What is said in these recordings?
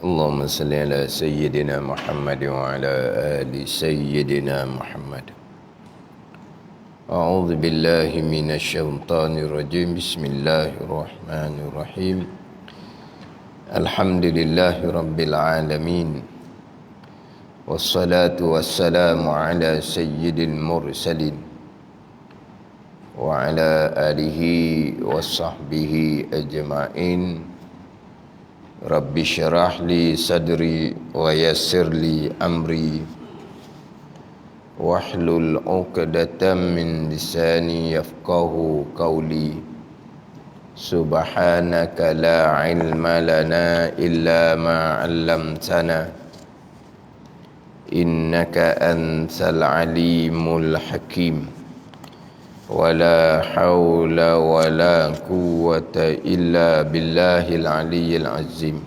Allahumma salli ala Sayyidina Muhammad wa ala ali Sayyidina Muhammad. A'udzu billahi minasy syaithanir rajim. Bismillahirrahmanirrahim. Alhamdulillahi rabbil alamin. Wassalatu wassalamu ala sayyidil mursalin wa ala alihi wa sahbihi ajma'in. Rabbi syarah li sadri wa yassir li amri wahlul 'uqdatam min lisani yafqahu qawli. Subhanaka la ilma lana illa ma 'allamtana innaka antal alimul hakim. Wala haula wala quwwata illa billahil aliyyil azim.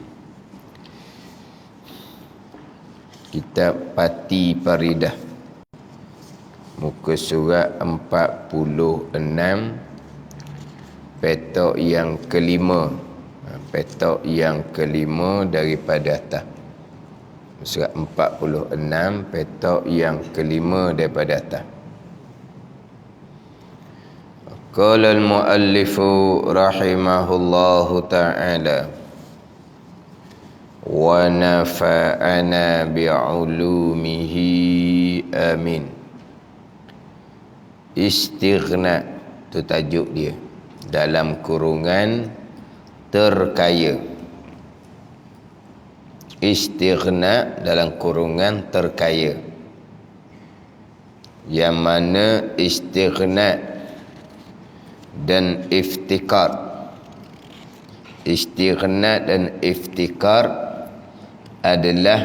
Kitab Pati Paridah, muka surat 46, petok yang kelima. Petok yang kelima daripada atas. Surat 46, petok yang kelima daripada atas. Qala al-muallifu rahimahullahu ta'ala wa nafa'ana bi'ulumihi amin. Istighna, itu tajuk dia, dalam kurungan terkaya. Istighna dalam kurungan terkaya, yang mana istighna dan iftikar. Istighna dan iftikar adalah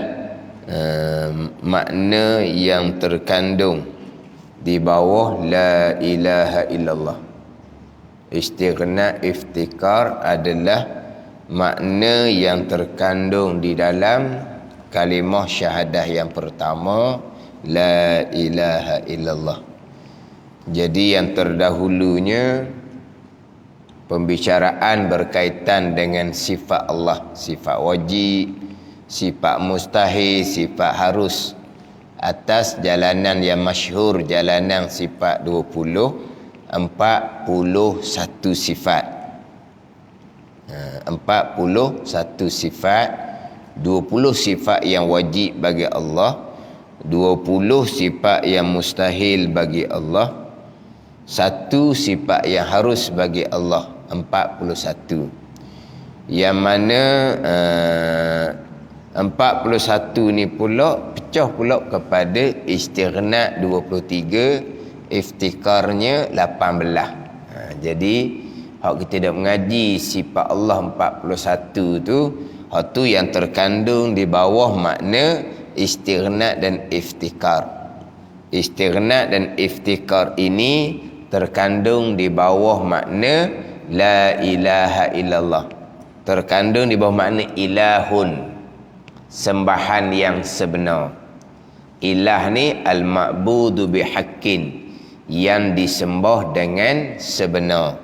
makna yang terkandung di bawah la ilaha illallah. Istighna, iftikar adalah makna yang terkandung di dalam kalimah syahadah yang pertama, la ilaha illallah. Jadi yang terdahulunya pembicaraan berkaitan dengan sifat Allah, sifat wajib, sifat mustahil, sifat harus, atas jalanan yang masyhur, jalanan sifat 41 sifat. 41 sifat, 20 sifat yang wajib bagi Allah, 20 sifat yang mustahil bagi Allah, satu sifat yang harus bagi Allah, 41. Yang mana 41 ni pula pecah pula kepada istighna 23, iftikarnya 18. Jadi hak kita dah mengaji sifat Allah 41 tu, hak tu yang terkandung di bawah makna istighna dan iftikar. Istighna dan iftikar ini terkandung di bawah makna la ilaha illallah. Terkandung di bawah makna ilahun, sembahan yang sebenar. Ilah ni al-ma'budu bihaqqin, yang disembah dengan sebenar,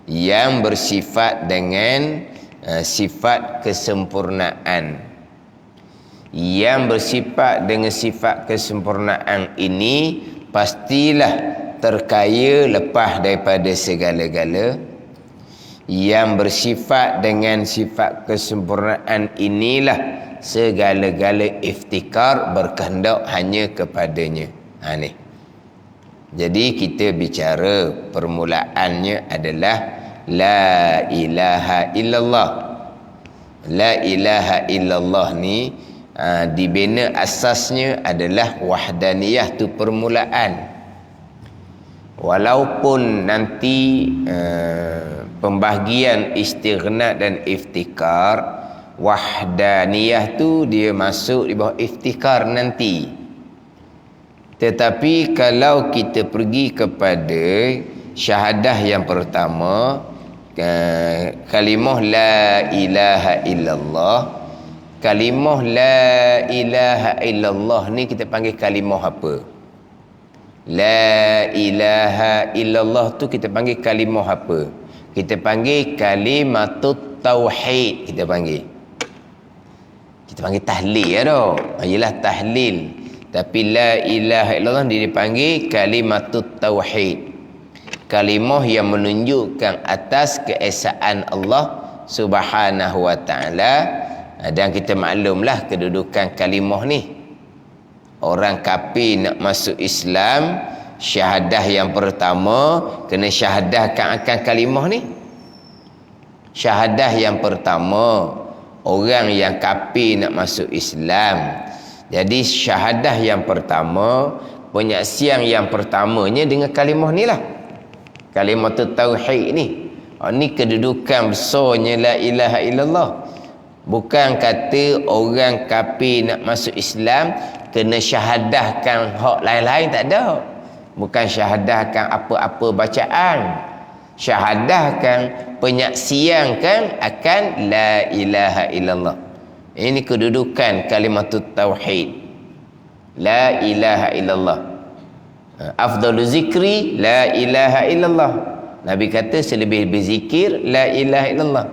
yang bersifat dengan sifat kesempurnaan. Yang bersifat dengan sifat kesempurnaan ini pastilah terkaya lepas daripada segala-gala. Yang bersifat dengan sifat kesempurnaan inilah segala-gala iftikar berkehendak hanya kepadanya. Ni. Jadi kita bicara permulaannya adalah la ilaha illallah. La ilaha illallah ni dibina asasnya adalah wahdaniyah, tu permulaan. Walaupun nanti pembahagian istighna dan iftikar, wahdaniyah tu dia masuk di bawah iftikar nanti. Tetapi kalau kita pergi kepada syahadah yang pertama, kalimah la ilaha illallah. Kalimah la ilaha illallah ni kita panggil kalimah apa? La ilaha illallah tu kita panggil kalimah apa? Kita panggil kalimatut tauhid, kita panggil. Kita panggil tahlil ya doh. Ialah tahlil. Tapi la ilaha illallah dia dipanggil kalimatut tauhid. Kalimah yang menunjukkan atas keesaan Allah Subhanahu wa taala. Dan kita maklumlah kedudukan kalimah ni. Orang kafir nak masuk Islam, syahadah yang pertama kena syahadahkan akan kalimah ni. Syahadah yang pertama, orang yang kafir nak masuk Islam. Jadi syahadah yang pertama, penyaksian yang pertamanya dengan kalimah ni lah. Kalimah tauhid ni. Ni kedudukan besarnya la ilaha illallah. Bukan kata orang kafir nak masuk Islam kena syahadahkan hak lain-lain, tak ada. Bukan syahadahkan apa-apa bacaan. Syahadahkan, penyaksiankan akan la ilaha illallah. Ini kedudukan kalimatut tauhid. La ilaha illallah. Afdalu zikri la ilaha illallah. Nabi kata selebih-lebih zikir la ilaha illallah.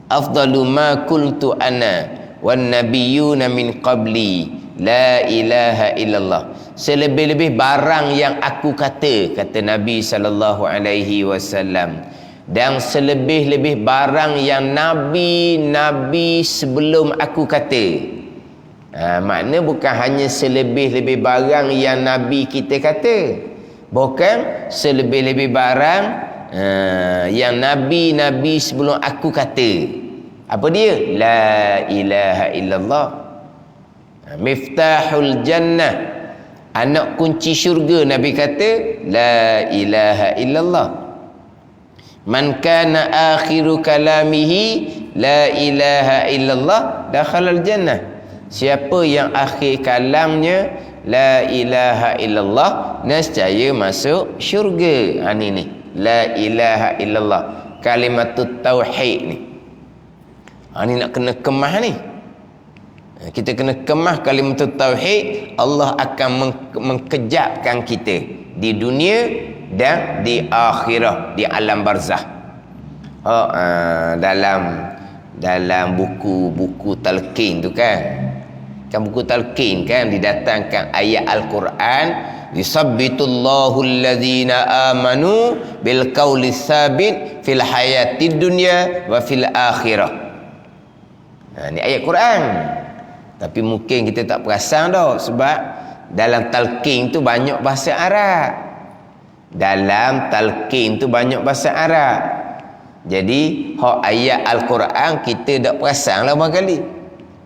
Afdalu ma qultu ana wan nabiyyuna min qabli la ilaha illallah. Selebih-lebih barang yang aku kata Nabi sallallahu alaihi wasallam, dan selebih-lebih barang yang nabi-nabi sebelum aku kata. Makna bukan hanya selebih-lebih barang yang nabi kita kata, bukan selebih-lebih barang yang nabi-nabi sebelum aku kata. Apa dia? La ilaha illallah. Miftahul jannah, anak kunci syurga. Nabi kata la ilaha illallah. Man kana akhiru kalamihi la ilaha illallah dakhalal jannah. Siapa yang akhir kalamnya la ilaha illallah, nescaya masuk syurga. Ni la ilaha illallah, kalimatut tauhid ni. Ni nak kena kemah ni. Kita kena kemah kalimatut tauhid. Allah akan mengkejapkan kita di dunia dan di akhirah, di alam barzah. Dalam buku talqin tu kan buku talqin kan didatangkan ayat Al-Quran, yusabbitullahu alladhina amanu bil qawli tsabit fil hayatid dunya wa fil akhirah. Ni ayat Quran. Tapi mungkin kita tak perasan dah, sebab dalam talqin tu banyak bahasa Arab. Jadi hak ayat Al-Quran kita tak perasan lah barangkali.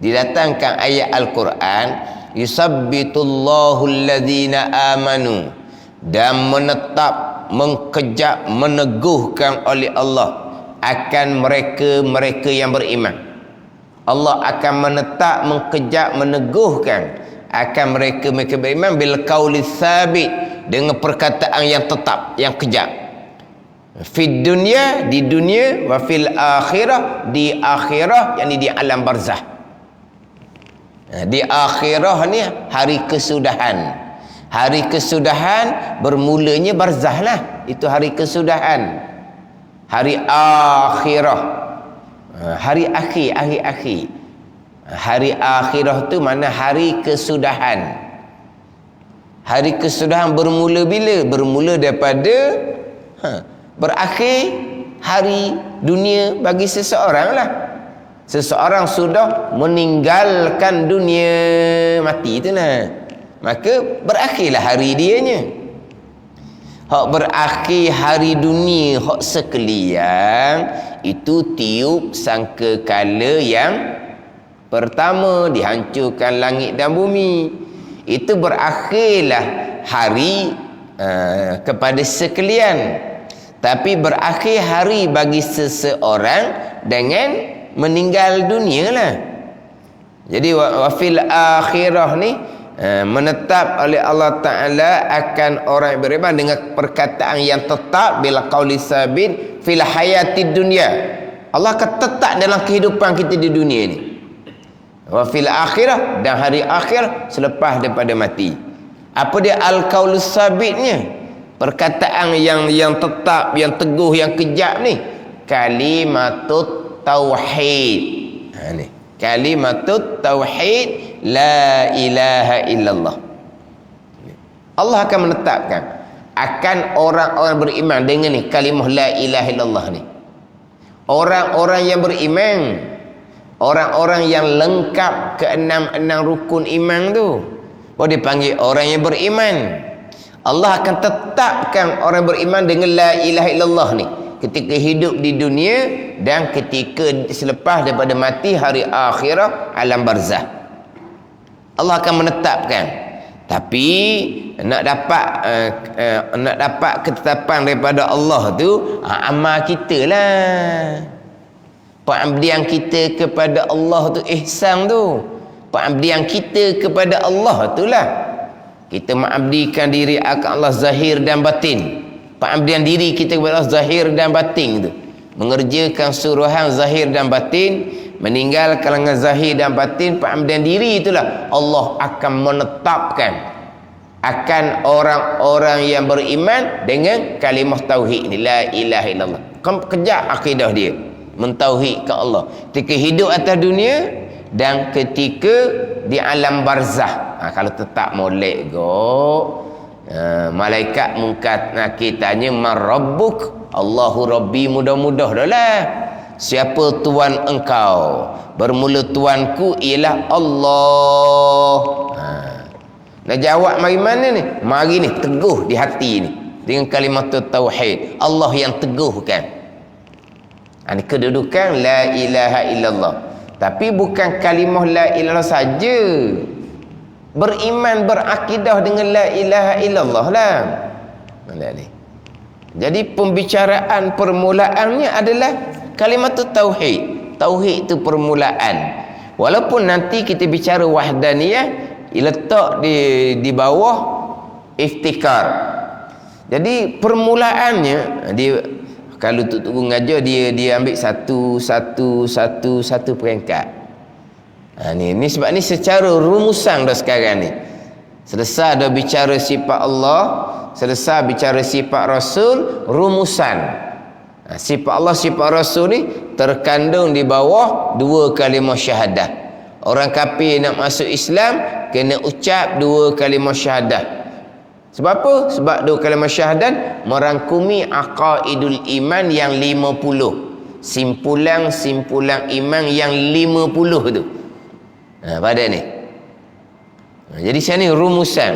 Didatangkan ayat Al-Quran, yusabbitullahu alladhina amanu, dan menetap, mengkejap, meneguhkan oleh Allah akan mereka yang beriman. Allah akan menetap, mengkejap, meneguhkan akan mereka beriman bil qauli tsabit, dengan perkataan yang tetap, yang kejap. Fid dunya, di dunia, wa fil akhirah, di akhirah, yakni di alam barzah. Di akhirah ni hari kesudahan. Hari kesudahan bermulanya barzah lah. Itu hari kesudahan. Hari akhirah, hari akhir. Hari akhirah tu mana hari kesudahan. Hari kesudahan bermula bila? Bermula daripada berakhir hari dunia bagi seseorang lah. Seseorang sudah meninggalkan dunia, mati tu lah, maka berakhirlah hari dianya. Hak berakhir hari dunia hak sekalian itu tiup sangkakala yang pertama, dihancurkan langit dan bumi. Itu berakhirlah hari kepada sekalian. Tapi berakhir hari bagi seseorang dengan meninggal dunia lah. Jadi wafil akhirah ni menetap oleh Allah Ta'ala akan orang yang beriman dengan perkataan yang tetap bila qauli sabit fil hayatid dunya. Allah akan tetap dalam kehidupan kita di dunia ni. Wafil akhirah, dan hari akhir selepas daripada mati. Apa dia al-qaul sabitnya? Perkataan yang tetap, yang teguh, yang kejap ni, kalimatut tauhid. Ni Kalimatut tauhid la ilaha illallah. Allah akan menetapkan akan orang-orang beriman dengan ni kalimah la ilaha illallah ni. Orang-orang yang beriman, orang-orang yang lengkap keenam-enam rukun iman tu, dipanggil orang yang beriman. Allah akan tetapkan orang beriman dengan la ilaha illallah ni ketika hidup di dunia dan ketika selepas daripada mati hari akhirah alam barzah. Allah akan menetapkan. Tapi nak dapat ketetapan daripada Allah tu amal kita lah. Pengabdian kita kepada Allah tu ihsan tu. Pengabdian kita kepada Allah itulah. Kita mengabdikan diri akan Allah zahir dan batin. Pengabdian diri kita kepada Allah zahir dan batin tu. Mengerjakan suruhan zahir dan batin, meninggalkan dengan zahir dan batin, pengabdian diri itulah Allah akan menetapkan akan orang-orang yang beriman dengan kalimah tauhid ni la ilaha illallah. Kejar akidah dia, mentauhidkan Allah ketika hidup atas dunia dan ketika di alam barzah. Kalau tetap molek go, malaikat mungkat nakir tanya man rabbuk, Allahu rabbi, mudah-mudah dah lah. Siapa tuan engkau? Bermula tuanku ialah Allah. Nak jawab mari mana ni? Mari ni teguh di hati ni dengan kalimat tauhid. Allah yang teguhkan. Ini kedudukan la ilaha illallah. Tapi bukan kalimah la ilallah saja. Beriman, berakidah dengan la ilaha illallah lah. Jadi pembicaraan permulaannya adalah kalimat tauhid. Tauhid itu permulaan. Walaupun nanti kita bicara wahdaniyah, letak di bawah iftikar. Jadi permulaannya dia, kalau Tok Guru ngajar dia ambil satu peringkat. Ni sebab ni secara rumusan dah sekarang ni. Selesai dah bicara sifat Allah, selesai bicara sifat Rasul, rumusan. Sifat Allah, sifat Rasul ni terkandung di bawah dua kalimah syahadah. Orang kafir nak masuk Islam kena ucap dua kalimah syahadah. Sebab apa? Sebab dua kalimah syahadat merangkumi aqaidul iman yang 50. Simpulan iman yang 50 tu. Pada ni. Jadi sini rumusan.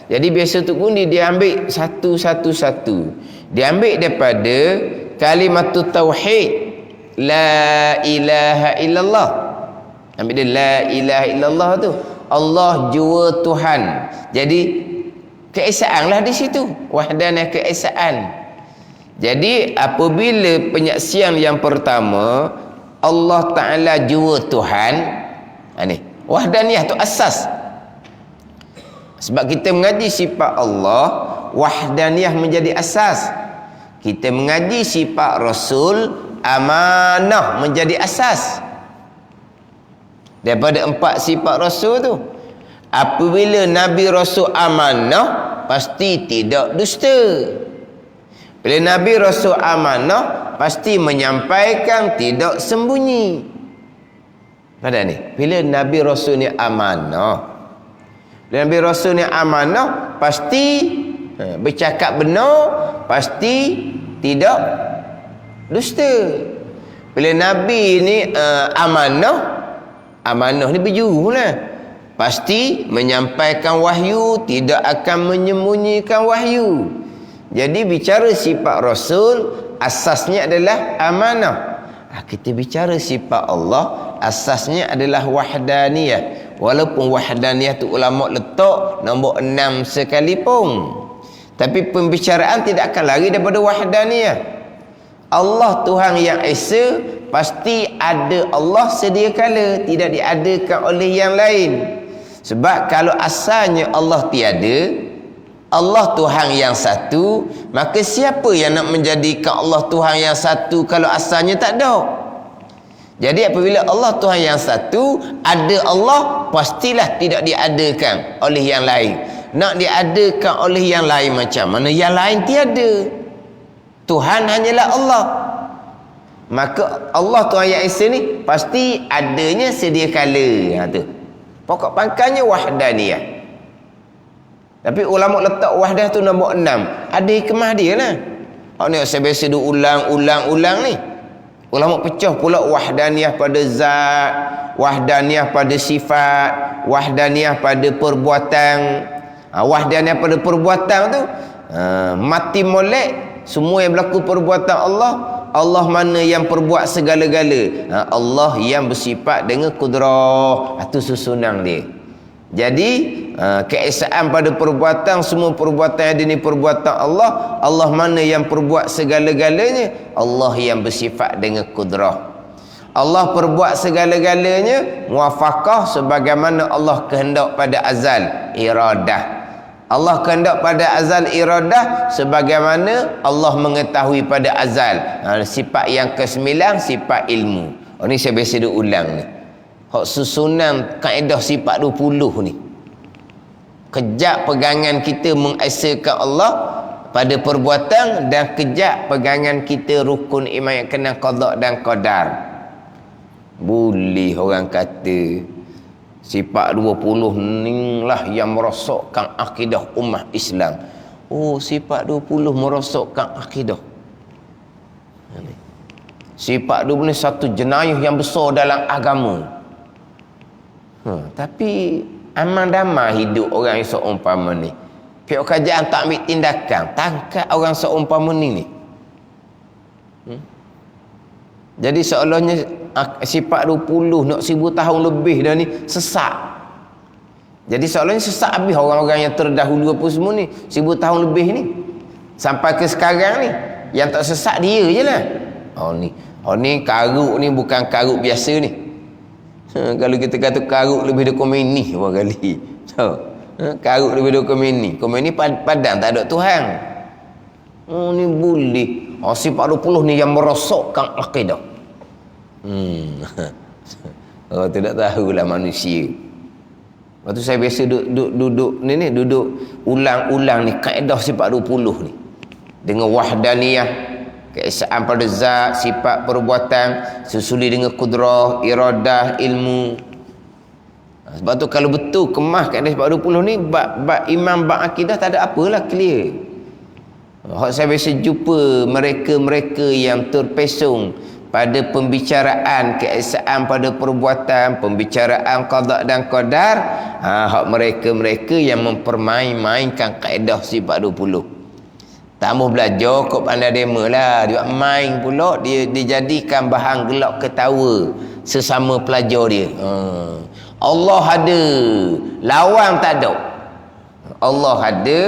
Jadi biasa tu pun dia ambil satu. Dia ambil daripada kalimat tauhid la ilaha illallah. Ambil dia la ilaha illallah tu. Allah jua Tuhan. Jadi keesaan lah di situ. Wahdanah keesaan. Jadi apabila penyaksian yang pertama Allah Ta'ala jua Tuhan, ni wahdaniyah tu asas. Sebab kita mengaji sifat Allah, wahdaniyah menjadi asas. Kita mengaji sifat Rasul, amanah menjadi asas. Daripada 4 sifat Rasul tu, apabila Nabi Rasul amanah, pasti tidak dusta. Bila Nabi Rasul amanah, pasti menyampaikan, tidak sembunyi. Pada ni, bila Nabi Rasul ni amanah, bila Nabi Rasul ni amanah, pasti bercakap benar, pasti tidak dusta. Bila Nabi ni amanah ni berjuru lah. Pasti menyampaikan wahyu, tidak akan menyembunyikan wahyu. Jadi bicara sifat Rasul, asasnya adalah amanah. Kita bicara sifat Allah, asasnya adalah wahdaniyah. Walaupun wahdaniyah tu ulama letak nombor 6 sekalipun, tapi pembicaraan tidak akan lari daripada wahdaniyah. Allah Tuhan yang Esa, pasti ada Allah sedia kala, tidak diadakan oleh yang lain. Sebab kalau asalnya Allah tiada, Allah Tuhan yang satu, maka siapa yang nak menjadikan Allah Tuhan yang satu kalau asalnya tak ada? Jadi apabila Allah Tuhan yang satu, ada Allah, pastilah tidak diadakan oleh yang lain. Nak diadakan oleh yang lain macam mana? Yang lain tiada. Tuhan hanyalah Allah. Maka Allah tu ayat Esa ni pasti adanya sedia kala. Tu pokok pangkalnya wahdaniyah. Tapi ulama letak wahdah tu nombor 6. Ada hikmah dia lah. Ni saya biasa dia ulang ni. Ulama pecah pula wahdaniyah pada zat, wahdaniyah pada sifat, wahdaniyah pada perbuatan. Wahdaniyah pada perbuatan tu mati molek, semua yang berlaku perbuatan Allah. Allah mana yang perbuat segala-gala? Allah yang bersifat dengan kudrah. Itu susunan dia. Jadi keesaan pada perbuatan, semua perbuatan yang ada ni perbuatan Allah. Allah mana yang perbuat segala-galanya? Allah yang bersifat dengan kudrah. Allah perbuat segala-galanya muwafaqah sebagaimana Allah kehendak pada azal iradah. Allah kehendak pada azal iradah sebagaimana Allah mengetahui pada azal. Sifat yang ke-9 sifat ilmu. Ni saya biasa dia ulang ni. Hak susunan kaedah sifat 20 ni. Kejap pegangan kita mengesakan Allah pada perbuatan dan kejap pegangan kita rukun iman yang kena qada dan qadar. Boleh orang kata sifat 20 ni lah yang merosakkan akidah umat Islam. Sifat 20 merosakkan akidah. Sifat 20 ni satu jenayah yang besar dalam agama. Tapi aman damai hidup orang yang seumpama ni. Pihak kerajaan tak ambil tindakan, tangkap orang seumpama ni. Jadi seolahnya sifat 20 nak 1000 tahun lebih dah ni sesat. Jadi seolahnya sesat habis orang-orang yang terdahulu apa semua ni 1000 tahun lebih ni. Sampai ke sekarang ni yang tak sesat dia je lah. Ni karuk ni bukan karuk biasa ni. Kalau kita kata karuk lebih dari Khomeini berapa kali. Karuk lebih dari Khomeini. Khomeini padang tak ada Tuhan. Ni boleh. Sifat 20 ni yang merosakkan akidah. Tidak tahulah manusia. Lepas tu saya biasa duduk ulang-ulang ni kaedah sifat 20 ni. Dengan wahdaniyah, keesaan pada zat, sifat perbuatan, susuli dengan kudrah, iradah, ilmu. Sebab tu kalau betul kemah kaedah sifat 20 ni bab iman, bab akidah tak ada apalah, clear. Saya biasa jumpa mereka-mereka yang terpesong pada pembicaraan keesaan pada perbuatan, pembicaraan qada dan qadar. Mereka-mereka yang mempermain-mainkan kaedah sifat 20. Tamu belajar kok pandai demo lah, dia main pula, dia dijadikan bahan gelak ketawa sesama pelajar dia. Allah ada, lawan tak ada. Allah ada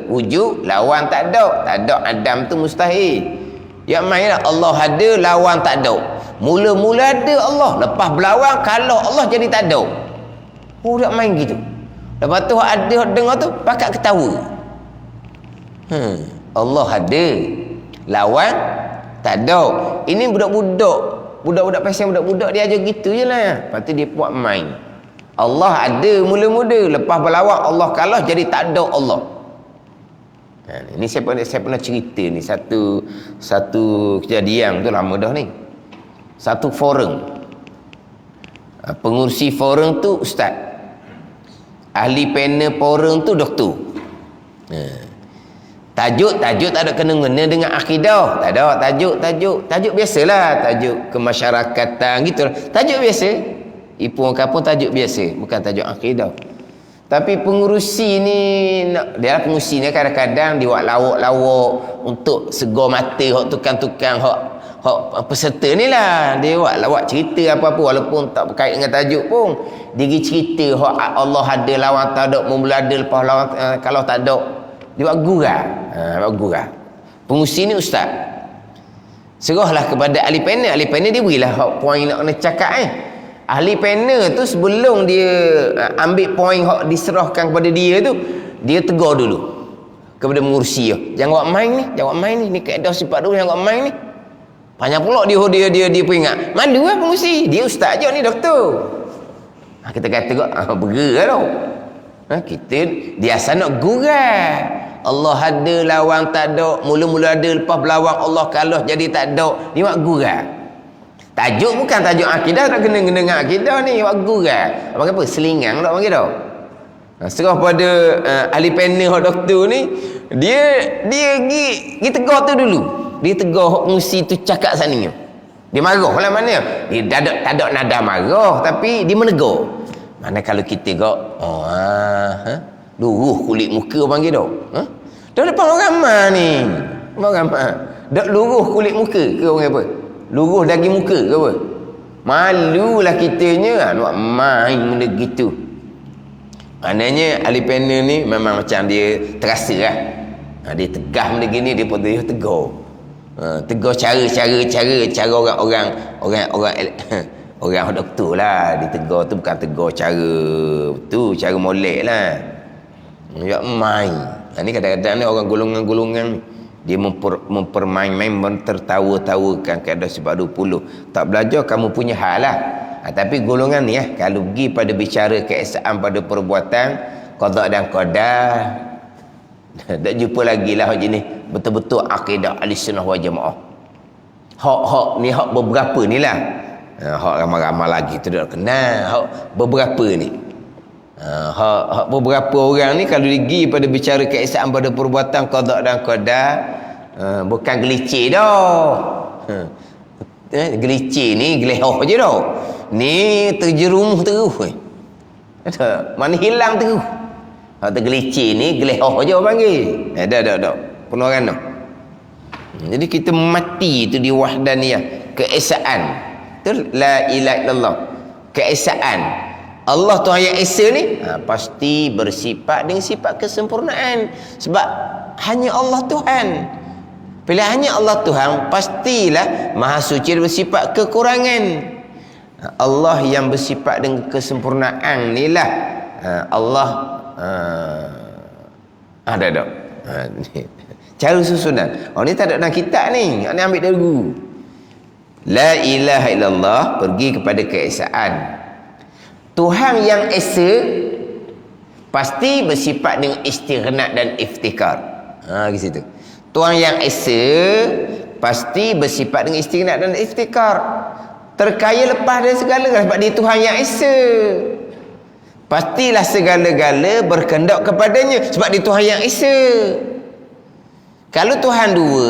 wujud, lawan tak ada. Tak ada Adam tu mustahil. Ya mainlah Allah ada, lawan tak ada. Mula-mula ada Allah, lepas berlawan kalau Allah jadi tak ada. Tak main gitu. Lepas tu ada dengar tu pakat ketawa. Allah ada, lawan tak ada. Ini budak-budak pasien budak-budak dia aja gitu je lah. Lepas tu dia buat main. Allah ada mula-mula, lepas berlawan Allah kalah jadi tak ada Allah. Ini saya pernah cerita ni satu kejadian tu lama dah ni. Satu forum. Pengurusi forum tu ustaz. Ahli panel forum tu doktor. Tajuk tak ada kena-mengena dengan akidah. Tak ada tajuk biasalah, tajuk kemasyarakatan gitu. Tajuk biasa. Ipu orang kampung tajuk biasa, bukan tajuk akidah. Tapi pengurusi ni dia pengurusi ni kadang-kadang dia buat lawak-lawak untuk segar mata hak tukang-tukang hak peserta ni lah. Dia buat lawak cerita apa-apa walaupun tak berkait dengan tajuk pun. Dia pergi cerita hak Allah ada, lawan tak ada, mula ada, lepas lawan kalau tak ada. Dia buat gurau. Pengurusi ni ustaz. Serahlah kepada ahli panel. Ahli panel dia berilah hak poin nak kena cakap Ahli panel tu sebelum dia ambil poin hak diserahkan kepada dia tu, dia tegur dulu kepada pengurusi dia. Jangan buat main ni. Ni kaedah sifat dulu, jangan buat main ni. Banyak pula dia peringat. Malu lah pengurusi. Dia ustaz je ni doktor. Kita kata kok bergerak tau. Kita biasa nak gurau. Allah ada, lawan tak ada, mula-mula ada, lepas berlawan Allah kalah jadi tak ada. Dia buat gurau. Tajuk bukan tajuk akidah, tak kena dengan akidah ni. Wak gurau. Apa apa? Selingang tak panggil dah. Serah pada ahli panel doktor ni, dia pergi tegur tu dulu. Dia tegur hok pengusi tu cakap sana. Dia marah lah mana? Dia tak ada nada marah, tapi dia menegur. Mana kalau kita gak luruh kulit muka panggil dah. Dah depan orang ramai ni. Orang ramai. Dak luruh kulit muka ke orang apa? Luruh daging muka ke apa? Malulah kitanya nak main benda gitu. Maknanya ahli panel ni memang macam dia terasa lah. Dia tegah benda gini, dia pun dia tegur. Tegur cara orang doktor lah. Dia tegur tu bukan tegur cara tu, cara molek lah. Ya main. Ni kadang-kadang ni orang golongan-golongan ni, dia mempermain-main, mentertawa-tawakan keadaan sebab 20. Tak belajar kamu punya hal lah. Tapi golongan ni kalau pergi pada bicara keesaan pada perbuatan qada dan qadar, tak jumpa lagi lah jenis betul-betul akidah Ahlussunnah wal Jamaah. Hak ni hak beberapa ni lah. Hak ramai-ramai lagi tu tak kenal. Hak beberapa ni. Hak beberapa orang ni kalau pergi pada bicara keesaan pada perbuatan qada dan qadar, bukan gelicir dah. Gelicir ni gelehoh je dah. Ni terjerumus terus. Mana hilang terus. Hak tergelicir ni gelehoh je orang panggil. Dah. Penuh dah. Jadi kita mati tu di wahdaniyah, keesaan. Tu la ilaha illallah. Keesaan. Allah Tuhan yang Esa ni pasti bersifat dengan sifat kesempurnaan. Sebab hanya Allah Tuhan. Bila hanya Allah Tuhan, pastilah Maha Suci bersifat kekurangan. Allah yang bersifat dengan kesempurnaan ni lah Allah ada. Cara susunan. Ni tak ada dalam kitab ni. Ni ambil dari guru. La ilaha illallah, pergi kepada keesaan. Tuhan yang Esa pasti bersifat dengan istighnaq dan iftikar. Di situ. Tuhan yang Esa pasti bersifat dengan istighnaq dan iftikar. Terkaya lepas dari segala, sebab dia Tuhan yang Esa. Pastilah segala-gala berkehendak kepadanya sebab dia Tuhan yang Esa. Kalau Tuhan dua,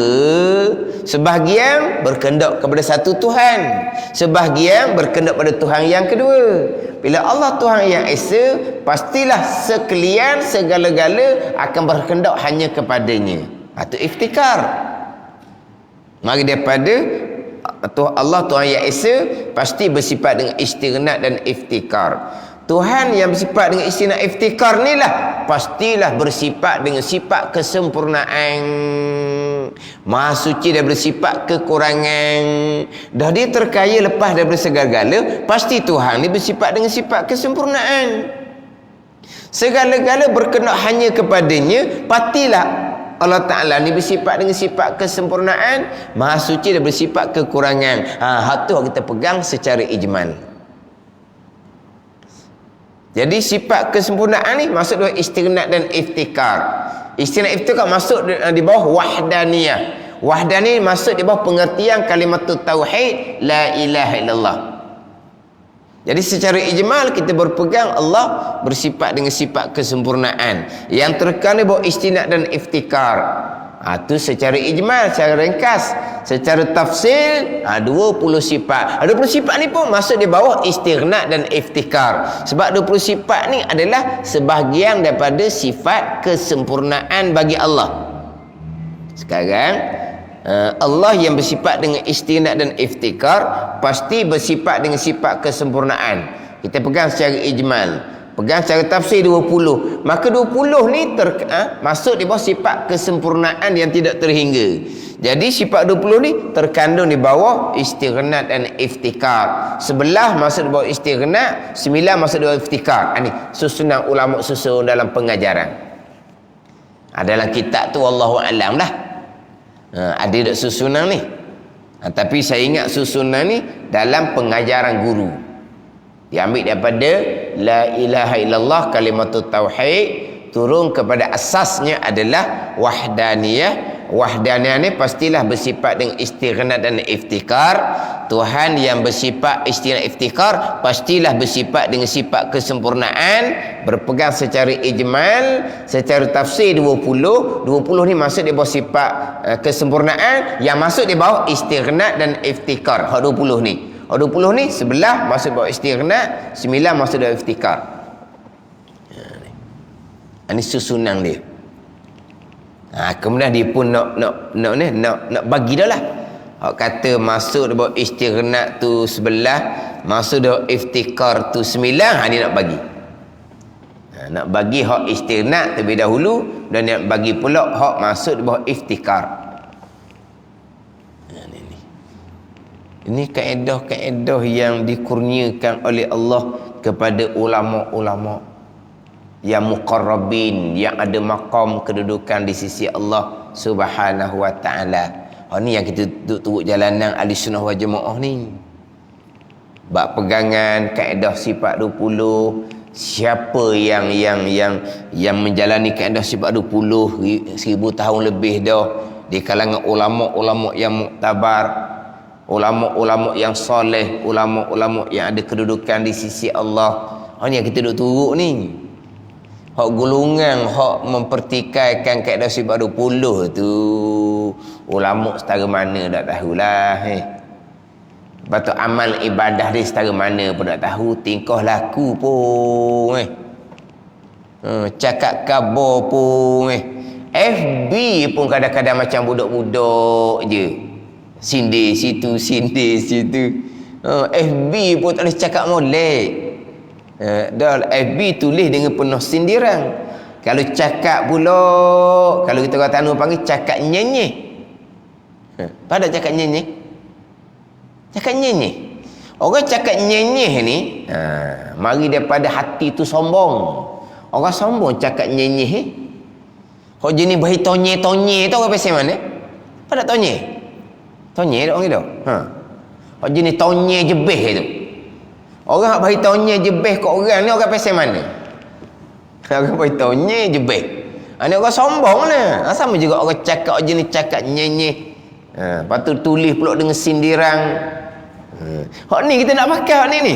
sebahagian berkehendak kepada satu Tuhan, sebahagian berkehendak pada Tuhan yang kedua. Bila Allah Tuhan yang Esa, pastilah sekalian segala-gala akan berkehendak hanya kepadanya. Itu iftikar. Mari daripada Allah Tuhan yang Esa pasti bersifat dengan istighnaq dan iftikar. Tuhan yang bersifat dengan istighnaq iftikar ni lah pastilah bersifat dengan sifat kesempurnaan. Maha Suci dia bersifat kekurangan. Dah dia terkaya lepas daripada segala-gala, pasti Tuhan ni bersifat dengan sifat kesempurnaan. Segala-gala berkenan hanya kepadanya, pastilah Allah Ta'ala ni bersifat dengan sifat kesempurnaan. Maha Suci dia bersifat kekurangan. Hak tu kita pegang secara ijmal. Jadi sifat kesempurnaan ni maksud dia istighnaq dan iftikar. Istighnaq iftikar masuk di bawah wahdaniyah. Wahdaniyah masuk di bawah pengertian kalimat tauhid la ilaha illallah. Jadi secara ijmal kita berpegang Allah bersifat dengan sifat kesempurnaan. Yang terkandung bawah istighnaq dan iftikar. Itu secara ijmal, secara ringkas. Secara tafsir 20 sifat. 20 sifat ni pun masuk di bawah istighnaq dan iftikar. Sebab 20 sifat ni adalah sebahagian daripada sifat kesempurnaan bagi Allah. Sekarang Allah yang bersifat dengan istighnaq dan iftikar pasti bersifat dengan sifat kesempurnaan. Kita pegang secara ijmal. Pegang secara tafsir 20. Maka 20 ni masuk di bawah sifat kesempurnaan yang tidak terhingga. Jadi sifat 20 ni terkandung di bawah istighnaq dan iftikar. 11 masuk di bawah istighnaq, 9 masuk di bawah iftikar. Ini susunan ulama susun dalam pengajaran. Dalam kitab tu wallahu alam lah. Ada tak susunan ni? Tapi saya ingat susunan ni dalam pengajaran guru. Diambil daripada la ilaha illallah kalimat tauhid, turun kepada asasnya adalah wahdaniyah. Wahdaniyah ni pastilah bersifat dengan istighna dan iftikar. Tuhan yang bersifat istighna iftikar pastilah bersifat dengan sifat kesempurnaan, berpegang secara ijmal, secara tafsir 20 ni masuk di bawah sifat kesempurnaan, yang masuk di bawah istighna dan iftikar. Hak 20 ni. Hak 20 ni sebelah masuk bawah istighna, 9 masuk dalam iftikar. Ini susunan dia. Kemudian dia pun nak bagi dah lah. Hak kata masuk dalam istighna tu sebelah, masuk dalam iftikar tu 9, dia nak bagi. Nak bagi hak istighna terlebih dahulu, dan nak bagi pula hak masuk di bawah iftikar. Ini kaedah-kaedah yang dikurniakan oleh Allah kepada ulama-ulama yang muqarrabin, yang ada maqam kedudukan di sisi Allah Subhanahu wa taala. Ni yang kita turut jalanan ahli sunnah wal jamaah ni. Bab pegangan kaedah sifat 20, siapa yang menjalani kaedah sifat 20 1000 tahun lebih dah di kalangan ulama-ulama yang muktabar, ulama-ulama yang soleh, ulama-ulama yang ada kedudukan di sisi Allah. Ni yang kita duk turut ni. Hak golongan hak mempertikaikan kaedah sifat 20 tu ulama setara mana tak tahulah. Lepas tu amal ibadah dia setara mana pun tak tahu, tingkah laku pun cakap khabar pun FB pun kadang-kadang macam budak-budak je, sindir situ FB pun tak boleh cakap molek. Dah FB tulis dengan penuh sindiran. Kalau cakap pula, kalau kita kata anu panggil cakap nyenyeh. Pada cakap nyenyeh. Cakap nyenyeh. Orang cakap nyenyeh ni, mari daripada hati tu sombong. Orang sombong cakap nyenyeh. Kau jenis bahi tonye-tonye tu orang pasal mana? Pada tonye. Tonye tak orang tu. Kau jenis tonye jebeh tu. Orang hak beritahunya jebeh kat orang ni orang pasal mana? Orang beritahunya jebeh. Ni orang sombong lah. Sama juga orang cakap jenis cakap nyenyeh. Lepas tu tulis pula dengan sindiran. Hak ni kita nak pakai hak ni.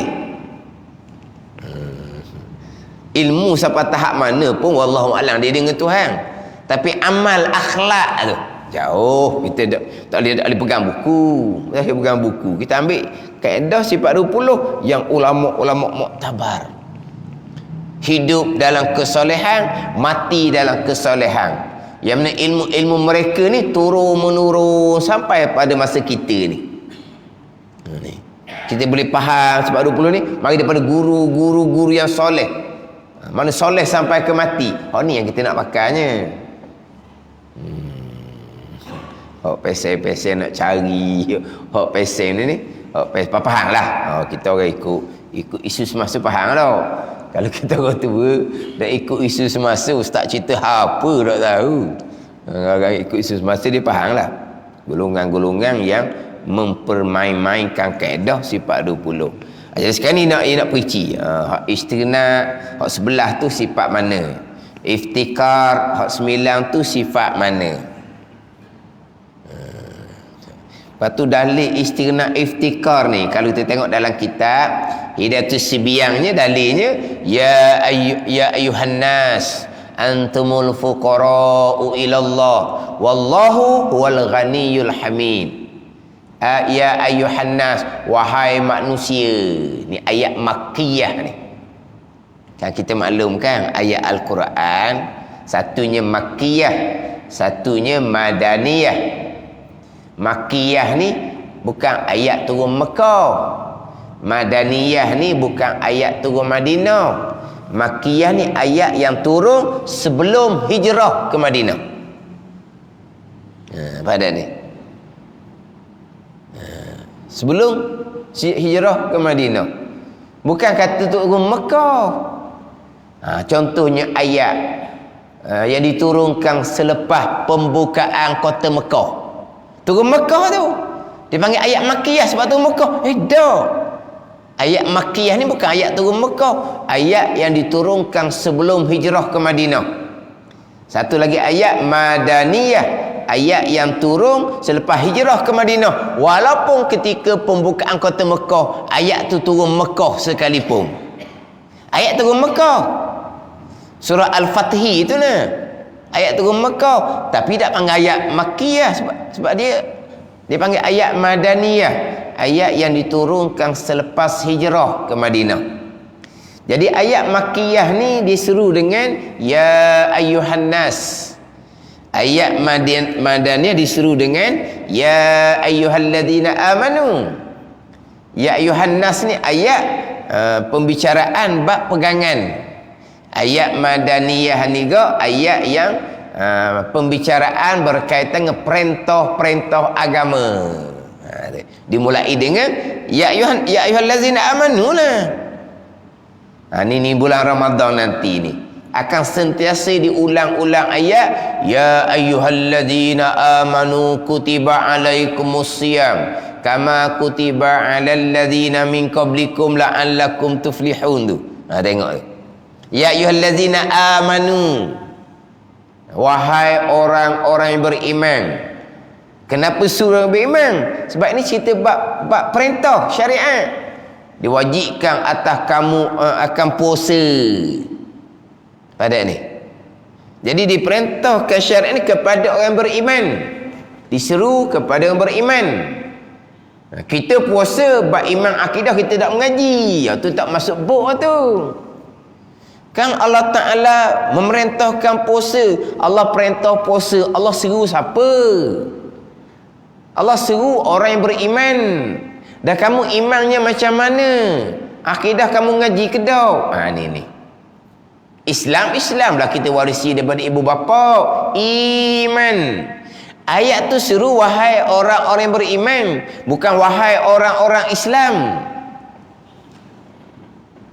Ilmu sampai tahap mana pun wallahu a'lam dia dengan Tuhan. Tapi amal akhlak tu jauh. Kita tak boleh pegang buku. Tak boleh pegang buku. Kita ambil kaedah sifat 20 yang ulama-ulama muktabar. Hidup dalam kesolehan, mati dalam kesolehan. Yang mana ilmu-ilmu mereka ni turun-menurun sampai pada masa kita ni. Kita boleh faham sifat 20 ni mari daripada guru-guru yang soleh. Mana soleh sampai ke mati. Ni yang kita nak pakainya. Hak pesen nak cari hak pesen ni hak pesen faham lah. Kita orang ikut isu semasa faham tau. Kalau kita orang tua dan ikut isu semasa, ustaz cerita apa tak tahu. Orang ikut isu semasa dia faham lah. Golongan-golongan yang mempermain-mainkan kaedah sifat 20. Jadi sekarang ni nak perici. Hak istighna, hak sebelah tu sifat mana? Iftikar, hak 9 tu sifat mana? Lepas tu dalil istighna iftikar ni kalau kita tengok dalam kitab Hidayatus Sibyangnya, dalilnya ya ayuhan nas antumul fuqara'u ilallah wallahu huwal ghaniyul hamid. Ya ayuhan nas, wahai manusia. Ni ayat makkiyah ni. Kan kita maklum kan ayat Al-Quran satunya makkiyah, satunya madaniyah. Makkiyah ni bukan ayat turun Mekah. Madaniyah ni bukan ayat turun Madinah. Makkiyah ni ayat yang turun sebelum hijrah ke Madinah. Pada ni. Sebelum hijrah ke Madinah. Bukan kata turun Mekah. Contohnya ayat yang diturunkan selepas pembukaan kota Mekah. Turun Mekah tu dipanggil ayat Makkiyah sebab turun Mekah. Dah. Ayat Makkiyah ni bukan ayat turun Mekah, ayat yang diturunkan sebelum hijrah ke Madinah. Satu lagi ayat Madaniyah, ayat yang turun selepas hijrah ke Madinah. Walaupun ketika pembukaan kota Mekah, ayat tu turun Mekah sekalipun. Ayat turun Mekah. Surah Al-Fatih itu lah. Ayat turun Mekah, tapi tak panggil ayat Makkiyah sebab dia panggil ayat Madaniyah, ayat yang diturunkan selepas hijrah ke Madinah. Jadi ayat Makkiyah ni diseru dengan ya ayyuhan nas. Ayat Madaniyah diseru dengan ya ayyuhalladzina amanu. Ya ayyuhan nas ni ayat pembicaraan bab pegangan. Ayat Madaniyah ni juga ayat yang pembicaraan berkaitan dengan perintah-perintah agama. Dimulai dengan ya ayyuhallazina amanu lah. Ni bulan Ramadan nanti ni akan sentiasa diulang-ulang ayat ya ayyuhallazina amanu kutiba alaikumusiyam kama kutiba alal ladzina min qablikum la'allakum tuflihun tu. Tengok tu. Ya ayyuhallazina amanu, wahai orang-orang yang beriman. Kenapa suruh beriman? Sebab ini cerita bab perintah syariat. Diwajibkan atas kamu akan puasa pada ni. Jadi diperintahkan syariat ni kepada orang beriman. Diseru kepada orang beriman. Kita puasa bab iman akidah kita tak mengaji. Tu tak masuk buk tu. Kan Allah Ta'ala memerintahkan puasa. Allah perintah puasa. Allah seru siapa? Allah seru orang yang beriman. Dan kamu imannya macam mana? Akidah kamu ngaji ke tak? Ni. Islam lah kita warisi daripada ibu bapa. Iman. Ayat tu seru wahai orang-orang yang beriman. Bukan wahai orang-orang Islam.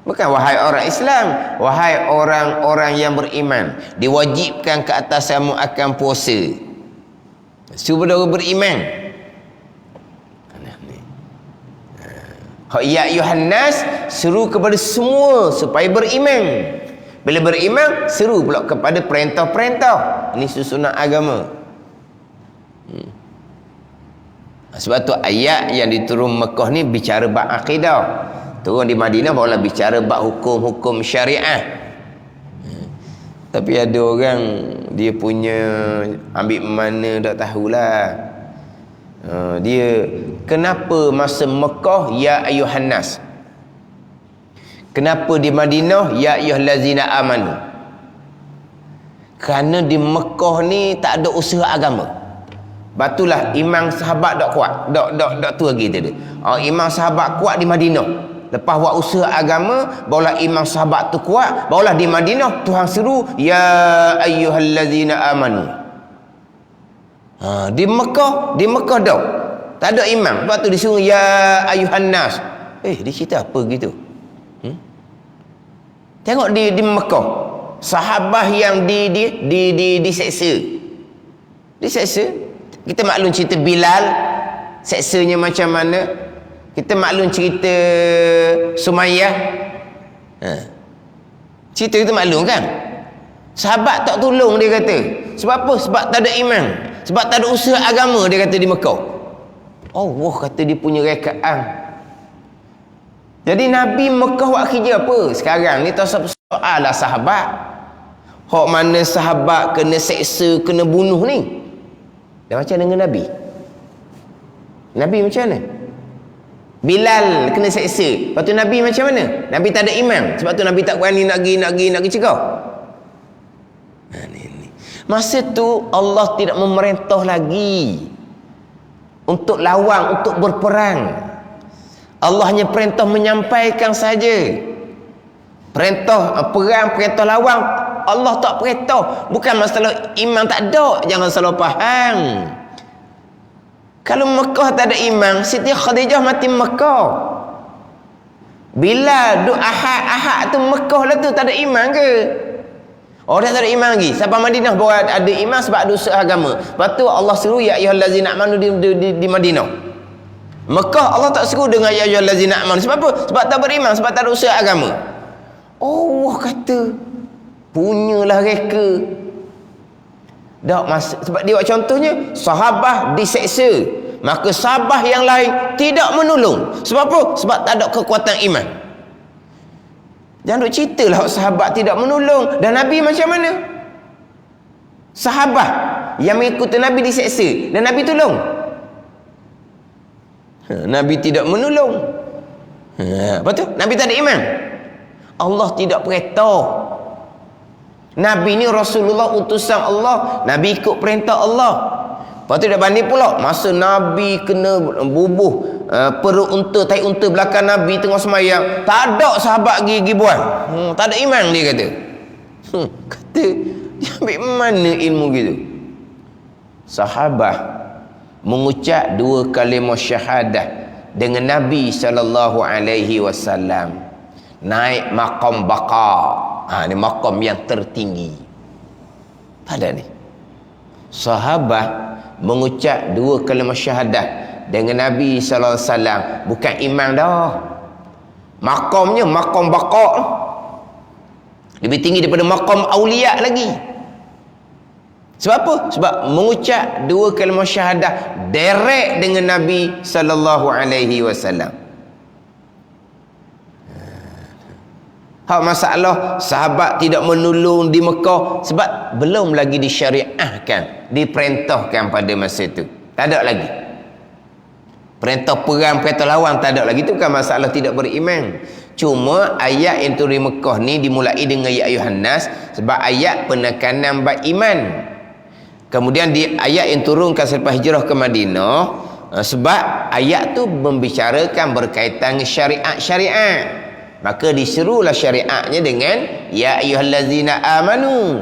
Bukan wahai orang Islam, wahai orang-orang yang beriman. Diwajibkan ke atas kamu akan puasa. Saudara beriman. Ya ayyuhan nas, seru kepada semua supaya beriman. Bila beriman, seru pula kepada perintah-perintah. Ini susunan agama. Sebab tu ayat yang diturun Mekah ni bicara bab akidah. Turun di Madinah barulah bicara bab hukum-hukum syariah. Tapi ada orang dia punya ambil mana tak tahulah. Dia kenapa masa Mekah ya ayyuhan nas? Kenapa di Madinah ya ayyuhallazina amanu? Kerana di Mekah ni tak ada usaha agama. Batulah iman sahabat tak kuat. Dok tu lagi tadi. Iman sahabat kuat di Madinah. Lepas buat usaha agama, barulah iman sahabat tu kuat, barulah di Madinah Tuhan seru ya ayyuhallazina amanu. Di Mekah dah tak ada iman. Lepas tu disuruh ya ayyuhan nas. Dia cerita apa gitu? Tengok di Mekah, sahabah yang diseksa. Diseksa. Kita maklum cerita Bilal, seksanya macam mana. Kita maklum cerita Sumayyah. Cerita kita maklum kan? Sahabat tak tolong dia kata. Sebab apa? Sebab tak ada iman. Sebab tak ada usaha agama dia kata di Mekah. Allah kata dia punya rekaan. Jadi Nabi Mekah buat kerja apa? Sekarang ni tak soal lah sahabat. Hak mana sahabat kena seksa, kena bunuh ni. Dan macam dengan Nabi? Nabi macam mana? Bilal kena seksa. Lepas tu Nabi macam mana? Nabi tak ada iman. Sebab tu Nabi tak berani nak pergi cegah. Masa tu Allah tidak memerintah lagi untuk lawan, untuk berperang. Allah hanya perintah menyampaikan saja. Perintah perang, perintah lawan, Allah tak perintah. Bukan masalah iman tak ada. Jangan salah faham. Kalau Mekah tak ada iman, Siti Khadijah mati Mekah. Bila duk ahad tu Mekah lah tu tak ada iman ke? Orang tak ada iman lagi. Sampai Madinah baru ada iman sebab ada usaha agama. Lepas tu Allah seru ya ayyuhallazina amanu di Madinah. Mekah Allah tak seru dengan ya ayyuhallazina amanu. Sebab apa? Sebab tak beriman, sebab tak ada usaha agama. Allah kata punyalah reka. Sebab dia buat contohnya, sahabah diseksa, maka sahabah yang lain tidak menolong. Sebab apa? Sebab tak ada kekuatan iman. Jangan duk ceritalah sahabat tidak menolong. Dan Nabi macam mana? Sahabah yang mengikuti Nabi diseksa dan Nabi tolong. Nabi tidak menolong. Apa tu? Nabi tak ada iman. Allah tidak perintah. Nabi ni Rasulullah, utusan Allah. Nabi ikut perintah Allah. Lepas tu dah banding pula, masa Nabi kena bubuh perut unta, tai unta belakang Nabi tengah semayang, tak ada sahabat pergi buat. Tak ada iman dia kata. Kata dia ambil mana ilmu gitu? Sahabat mengucap 2 kalimah syahadah dengan Nabi SAW, naik maqam baqa. Ni maqam yang tertinggi. Tak ada ni. Sahabat mengucap 2 kalimah syahadah dengan Nabi SAW, bukan iman dah. Maqamnya maqam baqa, lebih tinggi daripada maqam aulia lagi. Sebab apa? Sebab mengucap 2 kalimah syahadah direct dengan Nabi SAW. Masalah sahabat tidak menolong di Mekah sebab belum lagi disyariahkan, diperintahkan pada masa itu. Tak ada lagi. Perintah perang, perintah lawan tak ada lagi. Itu bukan masalah tidak beriman. Cuma ayat yang turun di Mekah ni dimulai dengan ya ayuhan nas sebab ayat penekanan bab iman. Kemudian di ayat yang turunkan selepas hijrah ke Madinah sebab ayat tu membicarakan berkaitan dengan syariat. Maka diserulah syariatnya dengan ya ayyuhallazina amanu.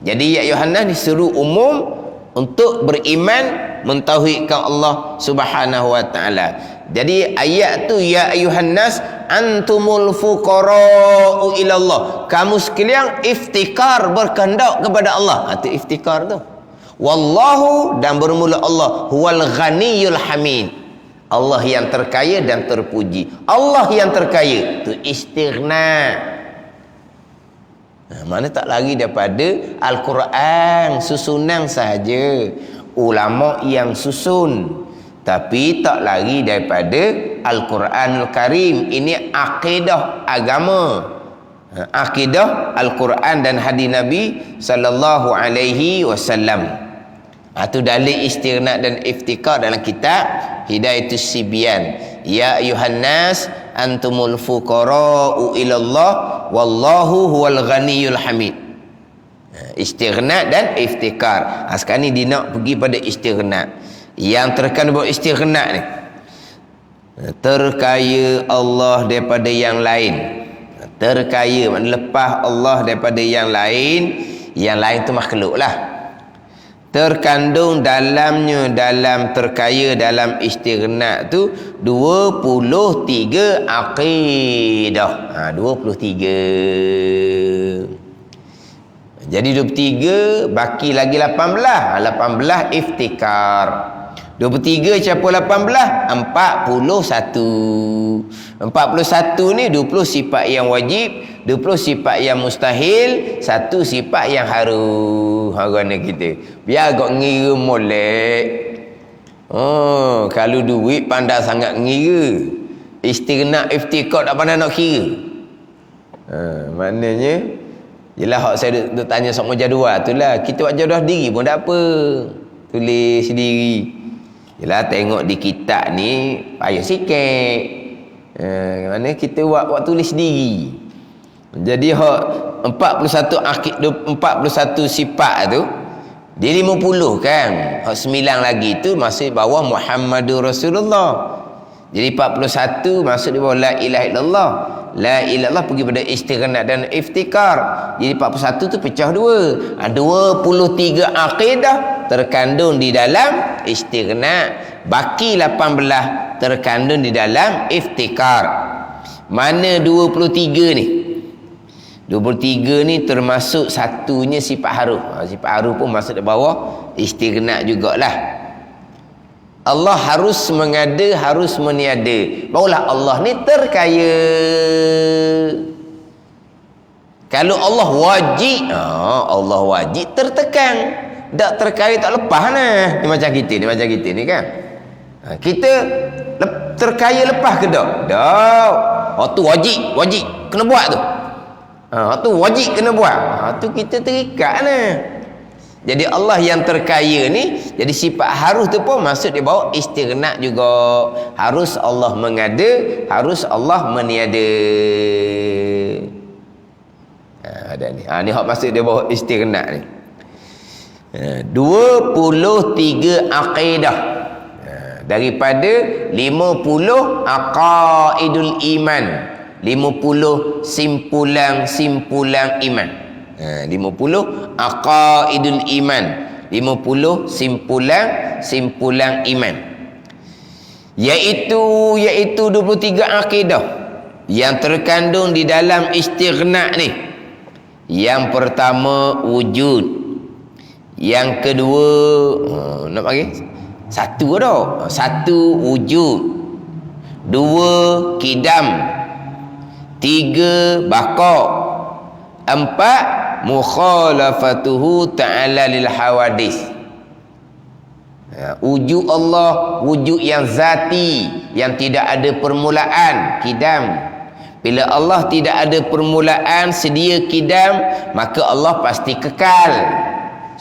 Jadi ya ayyuhan nas diseru umum untuk beriman, mentauhidkan Allah Subhanahu wa taala. Jadi ayat tu ya ayyuhan nas antumul fuqara'u ila Allah. Kamu sekalian iftikar, berkehendak kepada Allah. Itu iftikar tu. Wallahu, dan bermula Allah, huwal ghaniyul hamid. Allah yang terkaya dan terpuji. Allah yang terkaya tu istighna. Mana tak lari daripada Al-Quran susunan sahaja. Ulama yang susun, tapi tak lari daripada Al-Quranul Karim. Ini akidah agama. Akidah Al-Quran dan hadis Nabi sallallahu alaihi wasallam. Itu dalil istighna dan iftikar dalam kitab Hidayatus Sibyan. Ya ayuhan nas antumul fuqara'u ilallah wallahu huwal ghaniyul hamid. Istighna dan iftikar. Sekarang ni dia nak pergi pada istighna. Yang terkandung buat istighna ni, terkaya Allah daripada yang lain. Terkaya maknanya lepas Allah daripada yang lain. Yang lain tu makhluk lah. Terkandung dalamnya, dalam terkaya dalam istighna tu 23 akidah. 23. Jadi 23 baki lagi 18. 18 iftikar. 23 campur 18 41. 41 ni 20 sifat yang wajib, 20 sifat yang mustahil, 1 sifat yang harum. Harana kita biar agak ngira molek. Kalau duit pandai sangat ngira, istighna iftikar tak pandai nak kira. Maknanya yelah hak saya duk tanya sama jadual itulah. Kita buat jadual sendiri pun tak apa, tulis sendiri. Yelah tengok di kitab ni payah sikit. Mana kita buat tulis sendiri. Jadi hak 41 sifat tu dia 50 kan. Hak 9 lagi tu masih bawah Muhammadur Rasulullah. Jadi 41 masuk di bawah la ilaha illallah. La ilaha illallah pergi pada istighna dan iftikar. Jadi 41 tu pecah 2. 23 akidah terkandung di dalam istighna. Baki 18 terkandung di dalam iftikar. Mana 23 ni? 23 ni termasuk satunya sifat harum. Sifat harum pun masuk di bawah istighna jugalah. Allah harus mengada, harus meniada. Barulah Allah ni terkaya. Kalau Allah wajib, Allah wajib tertekan, tak terkait tak lepas nah. Ni macam kita ni kan. Kita terkaya lepas ke tak? Tak. Tu wajib kena buat tu. Tu wajib kena buat. Tu kita terikat nah. Jadi Allah yang terkaya ni, jadi sifat harus tu pun maksud dia bawa istighna juga. Harus Allah mengada, harus Allah meniada. Ada ni. Ni hak maksud dia bawa istighna ni. 23 akidah. Daripada 50 aqaidul iman. 50 simpulan iman. 50 aqaidul iman, 50 simpulan iman, iaitu 23 akidah yang terkandung di dalam istighna ni. Yang pertama wujud, yang kedua nak bagi satu dah, satu wujud, dua kidam, tiga baqa, empat mukhalafatuhu ta'ala lil hawadis. Wujud Allah, wujud yang zati, yang tidak ada permulaan, kidam. Bila Allah tidak ada permulaan, sedia kidam, maka Allah pasti kekal.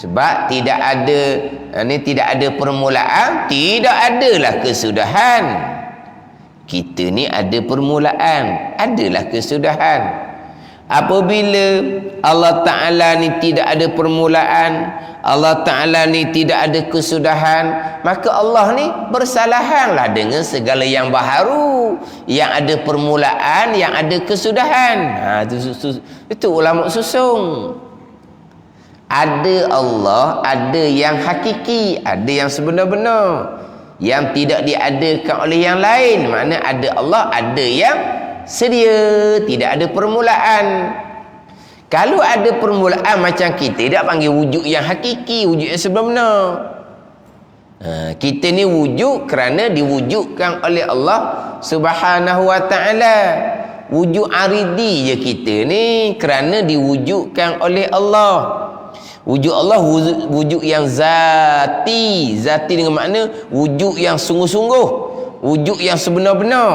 Sebab tidak ada permulaan, tidak adalah kesudahan. Kita ni ada permulaan, adalah kesudahan. Apabila Allah Ta'ala ni tidak ada permulaan, Allah Ta'ala ni tidak ada kesudahan, maka Allah ni bersalahanlah dengan segala yang baharu, yang ada permulaan, yang ada kesudahan. Itu ulama susung. Ada Allah, ada yang hakiki, ada yang sebenar-benar, yang tidak diadakan oleh yang lain. Makna ada Allah, ada yang sedia, tidak ada permulaan. Kalau ada permulaan macam kita, tak panggil wujud yang hakiki, wujud yang sebenar. Kita ni wujud kerana diwujudkan oleh Allah Subhanahu wa ta'ala. Wujud aridi je kita ni kerana diwujudkan oleh Allah. Wujud Allah wujud yang zati. Zati dengan makna wujud yang sungguh-sungguh, wujud yang sebenar-benar.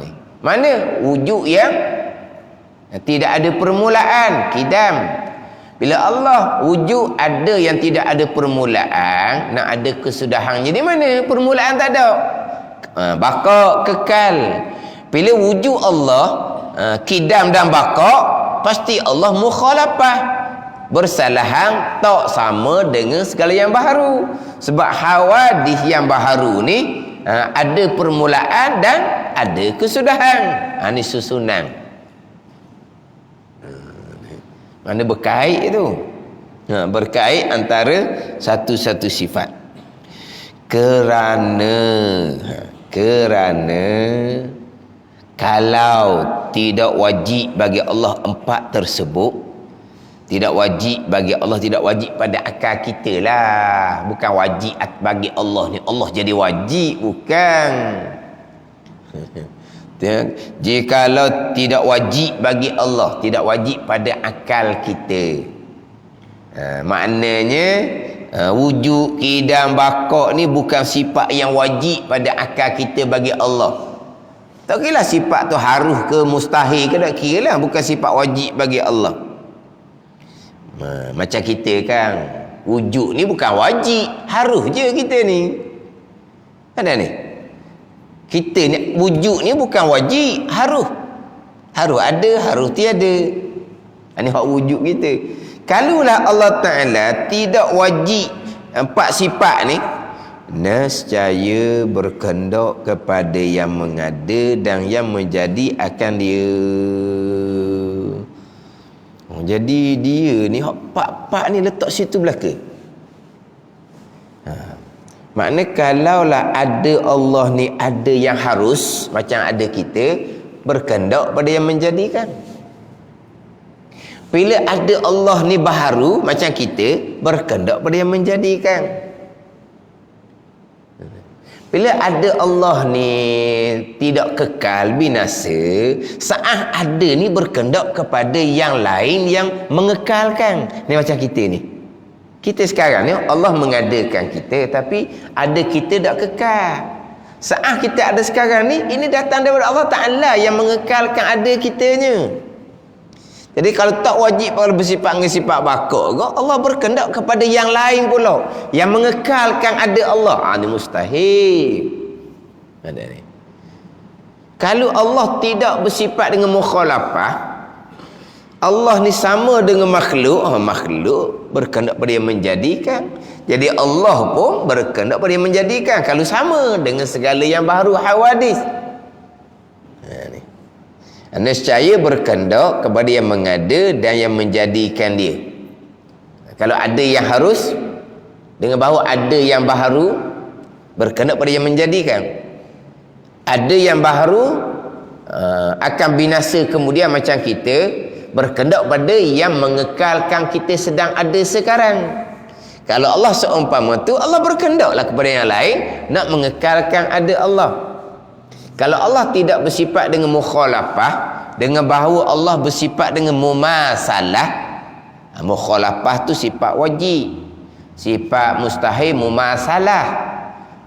Ni mana wujud yang tidak ada permulaan, kidam. Bila Allah wujud ada yang tidak ada permulaan, nak ada kesudahan, jadi mana permulaan tak ada. Baqa, kekal. Bila wujud Allah kidam dan baqa, pasti Allah mukhalafah, bersalahan, tak sama dengan segala yang baharu. Sebab hawadis yang baharu ni ada permulaan dan ada kesudahan. Ini susunan. Mana berkait itu? Berkait antara satu-satu sifat. Kerana kalau tidak wajib bagi Allah empat tersebut, tidak wajib bagi Allah, tidak wajib pada akal kita lah. Bukan wajib bagi Allah ni Allah jadi wajib, bukan. Jikalau tidak wajib bagi Allah, tidak wajib pada akal kita, maknanya wujud, kidam, baqa ni bukan sifat yang wajib pada akal kita bagi Allah. Tak kira lah sifat tu harus ke mustahil ke, tak kira lah, bukan sifat wajib bagi Allah. Macam kita kan, wujud ni bukan wajib, harus je kita ni. Ada ni, kita ni wujud ni bukan wajib, harus ada, harus tiada. Ini hak wujud kita. Kalaulah Allah Ta'ala tidak wajib empat sifat ni, nescaya berkehendak kepada yang mengada dan yang menjadi akan dia. Jadi dia ni hak pak ni letak situ belaka. Makna kalaulah ada Allah ni ada yang harus, macam ada kita, berkehendak pada yang menjadikan. Bila ada Allah ni baharu, macam kita, berkehendak pada yang menjadikan. Bila ada Allah ni tidak kekal binasa, saat ada ni berkendak kepada yang lain yang mengekalkan. Ni macam kita ni. Kita sekarang ni Allah mengadakan kita, tapi ada kita tak kekal. Saat kita ada sekarang ni, ini datang daripada Allah Ta'ala yang mengekalkan ada kitanya. Jadi kalau tak wajib kalau bersifat dengan sifat bakar, Allah berkendak kepada yang lain pula yang mengekalkan ada Allah. Ini mustahil. Ada ni. Kalau Allah tidak bersifat dengan mukhalafah, Allah ni sama dengan makhluk, makhluk berkendak pada yang menjadikan. Jadi Allah pun berkendak pada yang menjadikan. Kalau sama dengan segala yang baru hawadis. Nescaya berkendak kepada yang mengada dan yang menjadikan dia. Kalau ada yang harus, dengan bahawa ada yang baharu, berkendak pada yang menjadikan. Ada yang baharu akan binasa kemudian macam kita, berkendak pada yang mengekalkan kita sedang ada sekarang. Kalau Allah seumpama tu, Allah berkendaklah kepada yang lain nak mengekalkan ada Allah. Kalau Allah tidak bersifat dengan mukhalafah, dengan bahawa Allah bersifat dengan mumasalah. Mukhalafah tu sifat wajib, sifat mustahil mumasalah.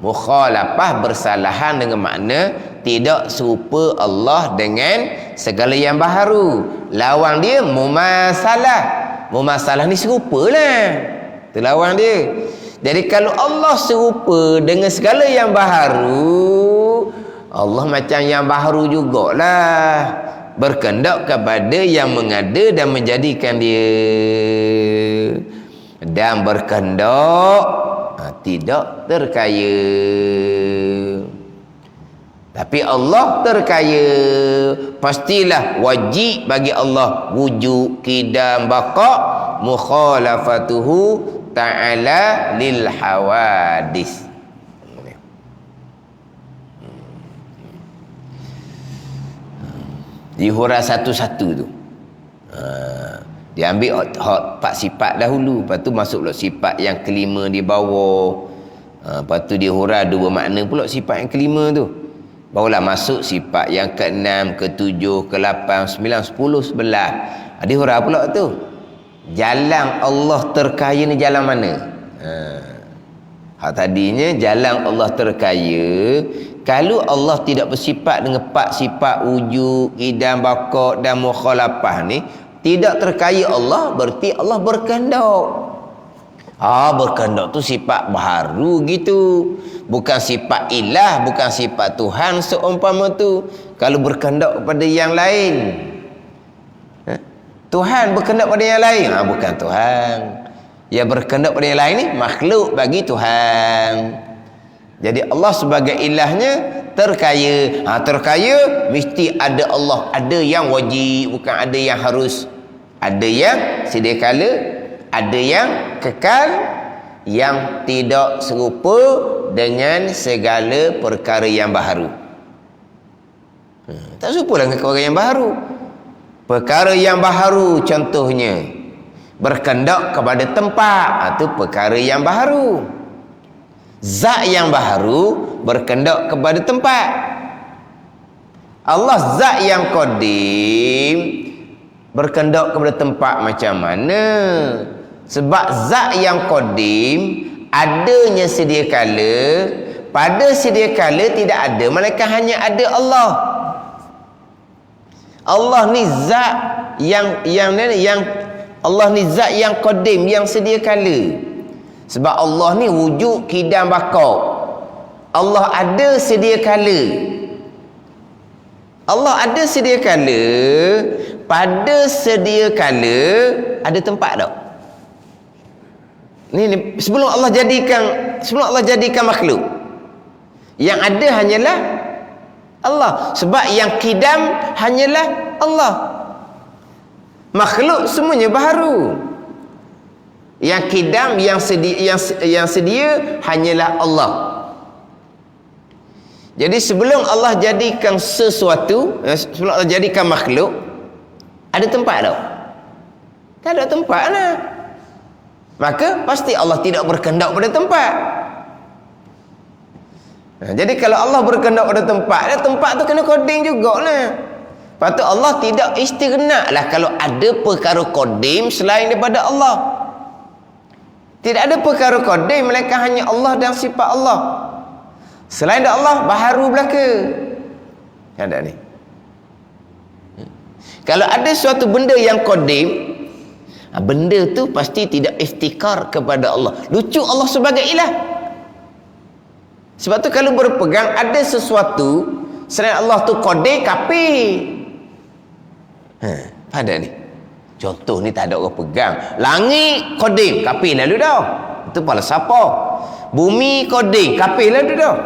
Mukhalafah bersalahan dengan makna tidak serupa Allah dengan segala yang baharu. Lawan dia mumasalah. Mumasalah ni serupalah. Itu lawan dia. Jadi kalau Allah serupa dengan segala yang baharu, Allah macam yang baharu jugalah, berkendak kepada yang mengada dan menjadikan dia, dan berkendak tidak terkaya. Tapi Allah terkaya. Pastilah wajib bagi Allah wujud, qidam, baqa, mukhalafatuhu ta'ala lil hawadis. Dihurah satu-satu tu. Dia ambil empat sifat dahulu, lepas tu masuk pula sifat yang kelima di bawah. Lepas tu dihurah dua makna pula sifat yang kelima tu. Barulah masuk sifat yang ke-6, ke-7, ke-8, 9, 10, 11. Dihurah pula tu. Jalan Allah terkaya ni jalan mana? Tadinya jalan Allah terkaya, kalau Allah tidak bersifat dengan empat sifat wujud, qidam, baqa dan mukhalafah ni, tidak terkaya Allah, berarti Allah berkehendak. Berkehendak tu sifat baharu gitu. Bukan sifat ilah, bukan sifat Tuhan seumpama tu. Kalau berkehendak kepada yang lain, Tuhan berkehendak pada yang lain, bukan Tuhan. Yang berkehendak pada yang lain ni makhluk bagi Tuhan. Jadi Allah sebagai ilahnya terkaya. Terkaya mesti ada Allah, ada yang wajib, bukan ada yang harus. Ada yang sedia kala, ada yang kekal, yang tidak serupa dengan segala perkara yang baharu. Tak serupa dengan perkara yang baharu. Perkara yang baharu contohnya berkendak kepada tempat, itu perkara yang baharu. Zat yang baharu berkendak kepada tempat. Allah zat yang qadim berkendak kepada tempat macam mana? Sebab zat yang qadim adanya sedia kala, pada sedia kala tidak ada, melainkan hanya ada Allah. Allah ni zat yang Allah ni zat yang qadim, yang sedia kala. Sebab Allah ni wujud, qidam, baqa. Allah ada sedia kala. Allah ada sedia kala. Pada sedia kala ada tempat tak? Ni sebelum Allah jadikan makhluk, yang ada hanyalah Allah. Sebab yang qidam hanyalah Allah. Makhluk semuanya baharu. Yang qidam, yang sedia hanyalah Allah. Jadi sebelum Allah jadikan sesuatu, sebelum Allah jadikan makhluk, ada tempat tak? Tak ada tempat lah. Maka pasti Allah tidak berkehendak pada tempat. Jadi kalau Allah berkehendak pada tempat, tempat tu kena kodim jugalah. Lepas tu Allah tidak istighna lah kalau ada perkara kodim selain daripada Allah. Tidak ada perkara kodim melainkan hanya Allah dan sifat Allah. Selain daripada Allah baharu belaka. Ada ni. Kalau ada suatu benda yang kodim, benda tu pasti tidak iftikar kepada Allah. Lucu Allah sebagai ilah. Sebab tu kalau berpegang ada sesuatu selain Allah tu kodim, kafir. Pada ni contoh ni tak ada orang pegang. Langit kodim, kafir lalu dah. Itu falsafah. Bumi kodim, kafir lalu dah.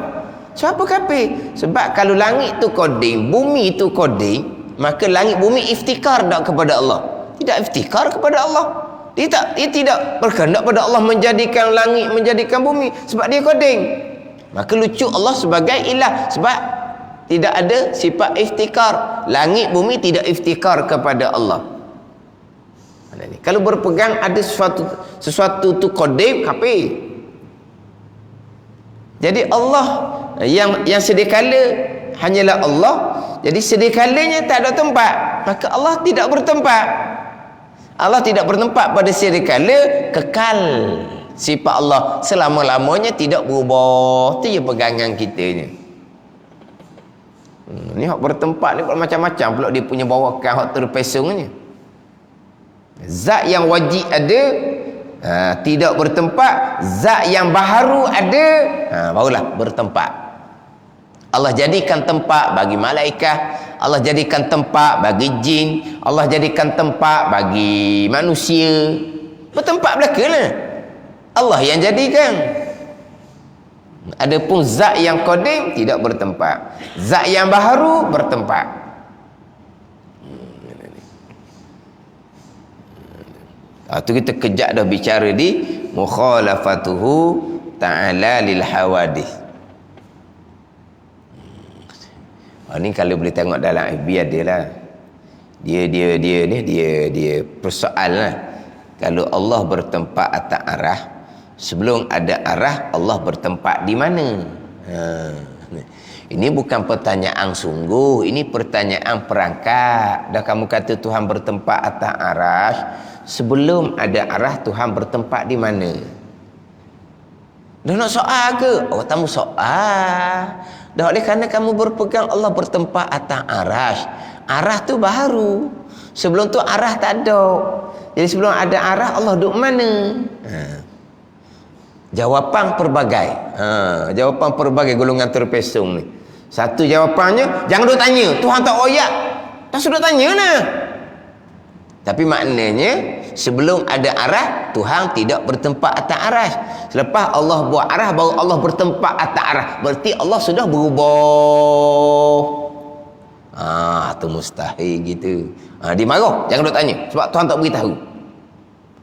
Siapa kafir? Sebab kalau langit tu kodim, bumi tu kodim, maka langit bumi iftikar tak kepada Allah. Tidak iftikar kepada Allah. Dia tidak berkehendak pada Allah menjadikan langit, menjadikan bumi, sebab dia kodim. Maka lucu Allah sebagai ilah, sebab tidak ada sifat iftikar. Langit bumi tidak iftikar kepada Allah. Mana ni? Kalau berpegang ada sesuatu tu kodim, kafir. Jadi Allah yang sediakala hanyalah Allah. Jadi sediakalanya tak ada tempat, maka Allah tidak bertempat. Allah tidak bertempat pada sediakala, kekal sifat Allah selama-lamanya tidak berubah. Itu je pegangan kita ni. Ni hak bertempat ni macam-macam pula dia punya bawakan hak terpesongnya. Zat yang wajib ada, tidak bertempat. Zat yang baharu ada, barulah bertempat. Allah jadikan tempat bagi malaikat, Allah jadikan tempat bagi jin, Allah jadikan tempat bagi manusia. Bertempat belakalah. Allah yang jadikan. Adapun zat yang qadim tidak bertempat. Zat yang baharu bertempat. Itu kita kejap dah bicara di mukhalafatuhu ta'ala lil hawadith. Ni kalau boleh tengok dalam FB adalah dia persoalan lah. Kalau Allah bertempat atas arah, sebelum ada arah Allah bertempat di mana? Ini bukan pertanyaan sungguh, ini pertanyaan perangkat. Dah kamu kata Tuhan bertempat atas arah, sebelum ada arah Tuhan bertempat di mana? Dah nak soal ke? Oh, tamu soal. Dah oleh kerana kamu berpegang Allah bertempat atas arah. Arah tu baru. Sebelum tu arah tak ada. Jadi sebelum ada arah Allah duduk mana? Jawapan pelbagai. Jawapan pelbagai golongan terpesong ni. Satu jawapannya, jangan duk tanya, Tuhan tak royak. Dah sudah tanya lah. Tapi maknanya sebelum ada arah Tuhan tidak bertempat atas arah. Selepas Allah buat arah baru Allah bertempat atas arah. Berarti Allah sudah berubah. Tu mustahil gitu. Dia marah, jangan duk tanya sebab Tuhan tak beritahu.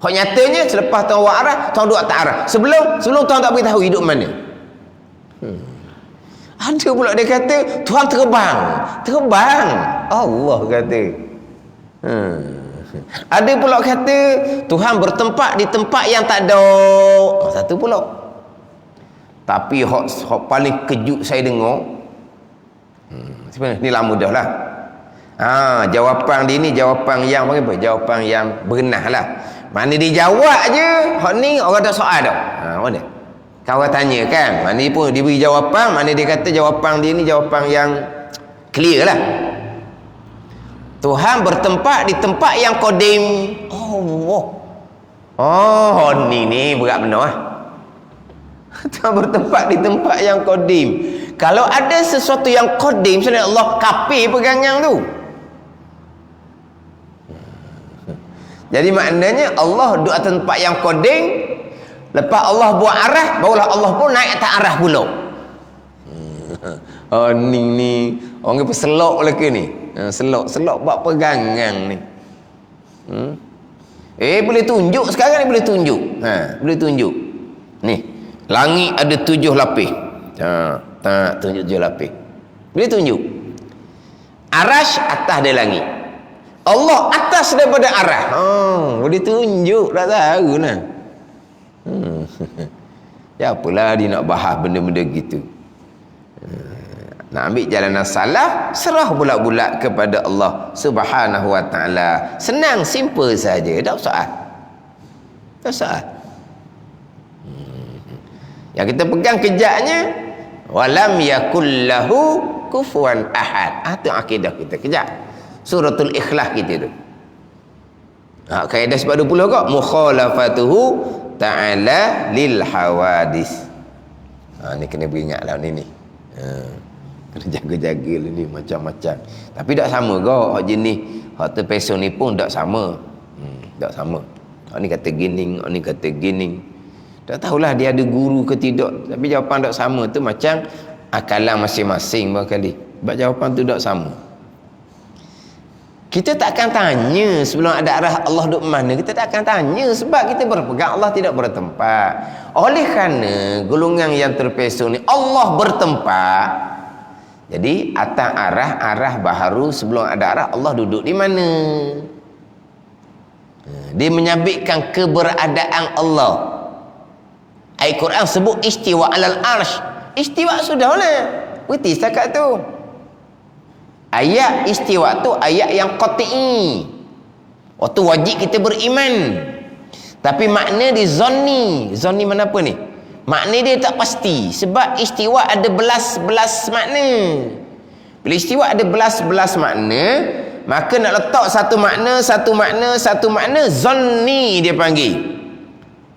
Hak nyatanya selepas Tuhan buat arah, Tuhan duduk atas arah. Sebelum Tuhan tak beritahu hidup mana. Ada pula dia kata Tuhan terbang. Allah kata. Ada pula kata Tuhan bertempat di tempat yang tak ada. Satu pula. Tapi hak paling kejut saya dengar, sebenarnya ni lama dah lah. Jawapan dia ni jawapan yang apa? Jawapan yang berenah lah. Mana dia jawab je, hak ni orang tak soal dah. Mana? Kau tanya kan, mana pun dia beri jawapan, mana dia kata jawapan dia ni jawapan yang clear lah. Tuhan bertempat di tempat yang qadim. Ni berat benar lah. Tuhan bertempat di tempat yang qadim. Kalau ada sesuatu yang qadim selain Allah, kafir pegangan tu. Jadi maknanya Allah duduk atas tempat yang qadim. Lepas Allah buat arah, barulah Allah pun naik atas arah pula. Ni orang kata selok lagi ni. Selok buat pegangan ni. Boleh tunjuk sekarang ni, boleh tunjuk. Boleh tunjuk. Ni, langit ada 7 lapis. Tunjuk 7 lapis. Boleh tunjuk. Arash atas dia langit. Allah atas daripada arah. Boleh tunjuk, tak tahu lah. Ya apalah dia nak bahas benda-benda gitu. Nak ambil jalanan salaf, serah bulat-bulat kepada Allah Subhanahu wa taala. Senang, simple saja, tak soal. Tak soal. Yang kita pegang kejaknya, walam yakul lahu kufuwan ahad. Itu akidah kita kejak. Suratul Ikhlas kita tu. Kaedah sebab 20 kok, mukhalafatuhu ta'ala lil hawadis. Ni kena beringatlah ni. Kena jaga-jaga ni macam-macam. Tapi tak sama kau hak jenis hak terpeso ni pun tak sama. Tak sama. Hak ni kata gini, hak ni kata gini. Tak tahulah dia ada guru ke tidak, tapi jawapan tak sama tu macam akalan masing-masing barangkali. Sebab jawapan tu tak sama. Kita tak akan tanya sebelum ada arah Allah duduk mana. Kita tak akan tanya sebab kita berpegang Allah tidak bertempat. Oleh kerana golongan yang terpeso ni Allah bertempat, jadi atas arah baharu sebelum ada arah Allah duduk di mana. Dia menyabitkan keberadaan Allah. Ayat Quran sebut istiwa alal arsh. Istiwa sudahlah. Berhenti setakat tu. Ayat istiwa tu ayat yang qat'i. Waktu wajib kita beriman. Tapi makna di zonni. Zonni mana apa ni? Makna dia tak pasti. Sebab istiwa ada belas-belas makna. Bila istiwa ada belas-belas makna, maka nak letak satu makna, zonni dia panggil.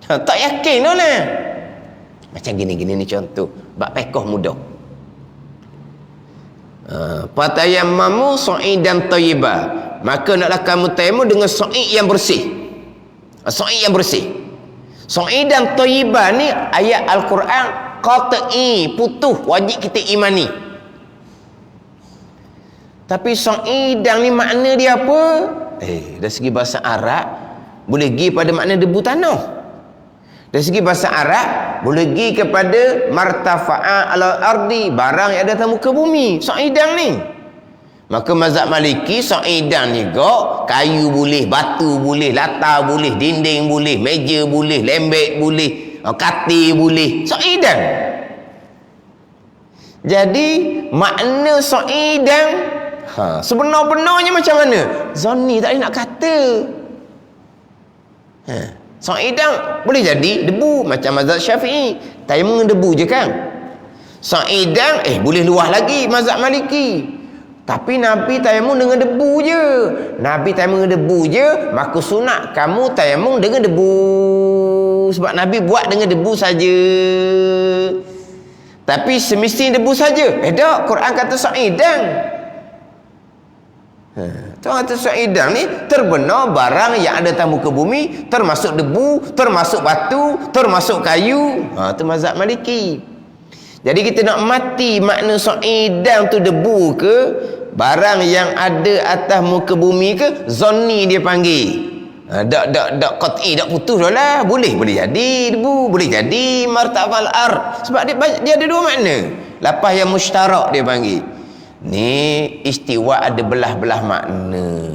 Tak yakin tu lah. Macam gini-gini ni contoh. Bak pekoh mudah. Fatayammamu sa'idan thayyibah. Maka naklah kamu tayammum dengan sa'id yang bersih. Sa'id yang bersih. Sa'idan thayyibah ni ayat Al-Quran qat'i, putus, wajib kita imani. Tapi sa'idan ni makna dia apa? Dari segi bahasa Arab boleh pergi pada makna debu tanah. Dari segi bahasa Arab boleh pergi kepada martafa'a ala ardi, barang yang ada atas muka bumi. Sa'idan ni. Maka mazhab Maliki sa'idan ni kok kayu boleh, batu boleh, latar boleh, dinding boleh, meja boleh, lembek boleh, katil boleh. Sa'idan. Jadi makna sa'idan sebenar-benarnya macam mana? Zonni tak boleh nak kata. Sa'idan boleh jadi debu macam mazhab Syafi'i. Tayammum debu je kan. Sa'idan boleh luah lagi mazhab Maliki. Tapi Nabi tayammum dengan debu je. Nabi tayammum dengan debu je, maka sunat kamu tayammum dengan debu. Sebab Nabi buat dengan debu saja. Tapi semestinya debu saja. Tak, Quran kata sa'idan. Tuan kata sa'idan ni terbenar barang yang ada atas muka bumi, termasuk debu, termasuk batu, termasuk kayu. Itu mazhab Maliki. Jadi kita nak mati makna sa'idan tu debu ke, barang yang ada atas muka bumi ke, zonni dia panggil. Tak qat'i, tak putus dah lah. Boleh jadi debu, boleh jadi martafal ar. Sebab dia ada dua makna. Lapas yang mustarak dia panggil. Ni istiwa ada belah-belah makna.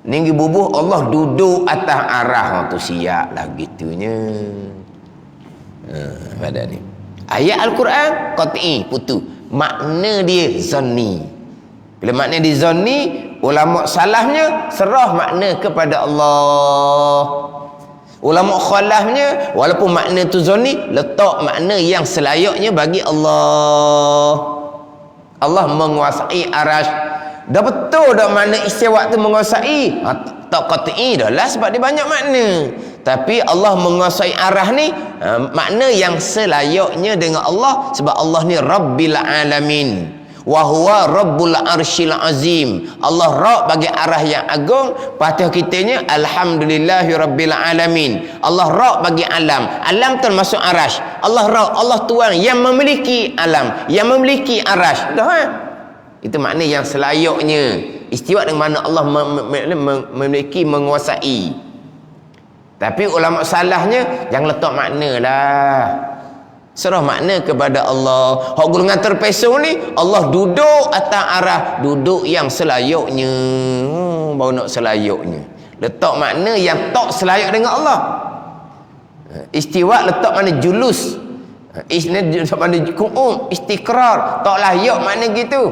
Ni bubuh Allah duduk atas arah tu siap lah gitunya. Pada ni ayat Al-Quran qat'i, putus. Makna dia zanni. Bila makna dia zanni, ulama salafnya serah makna kepada Allah. Ulama khalafnya walaupun makna tu zanni, letak makna yang selayaknya bagi Allah. Allah menguasai arasy. Dah betul dah makna istiwa tu menguasai. Tak qat'i dah lah sebab dia banyak makna. Tapi Allah menguasai arah ni makna yang selayaknya dengan Allah, sebab Allah ni Rabbil Alamin. Wa huwa Rabbul Arsyil Azim. Allah Rabb bagi arah yang agung. Patah kitanya Alhamdulillahi Rabbil Alamin. Allah Rabb bagi alam. Alam termasuk arasy. Allah Rabb, Allah Tuhan yang memiliki alam, yang memiliki arasy. Dah itu makna yang selayaknya. Istiwa dengan mana Allah memiliki, menguasai. Tapi ulama salahnya jangan letak makna lah. Serah makna kepada Allah. Hak golongan terpeso ni, Allah duduk atas arah, duduk yang selayaknya. Baru nak selayaknya. Letak makna yang tak selayak dengan Allah. Istiwa letak mana julus. Isni sama ada istikrar, tak layak makna gitu.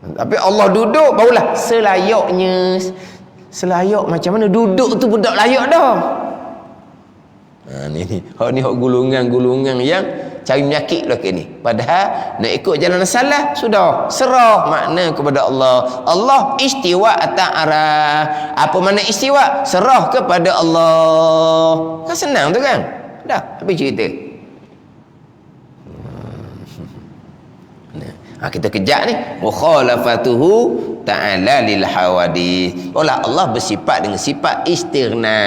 Tapi Allah duduk barulah selayaknya. Selayak macam mana duduk tu pun tak layak dah. Ni hak golongan-golongan yang cari penyakit lah ni. Padahal nak ikut jalan salah sudah serah makna kepada Allah. Allah istiwa atas arah. Apa makna istiwa? Serah kepada Allah. Kan senang tu kan? Dah habis cerita. Kita kejap ni mukhalafatuhu ta'ala lil hawadith. Allah bersifat dengan sifat istighna.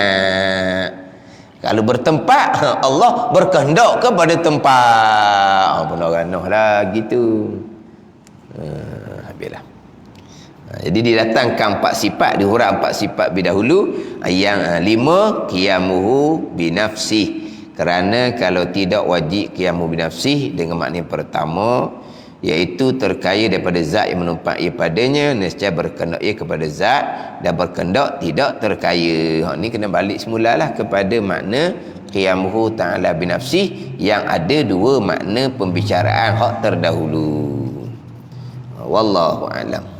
Kalau bertempat, Allah berkehendak kepada tempat. Benar ranah lah gitu. Habislah. Jadi didatangkan 4 sifat, dihuraikan 4 sifat bidahulu. Yang 5 qiyamuhu binafsih. Kerana kalau tidak wajib qiyamuhu binafsih dengan makna pertama, iaitu terkaya daripada zat yang menumpai padanya, nescaya berkendak ia kepada zat dan berkendak tidak terkaya. Ni kena balik semulalah kepada makna qiyamuhu ta'ala binafsih yang ada 2 makna pembicaraan hak terdahulu. Wallahu a'lam.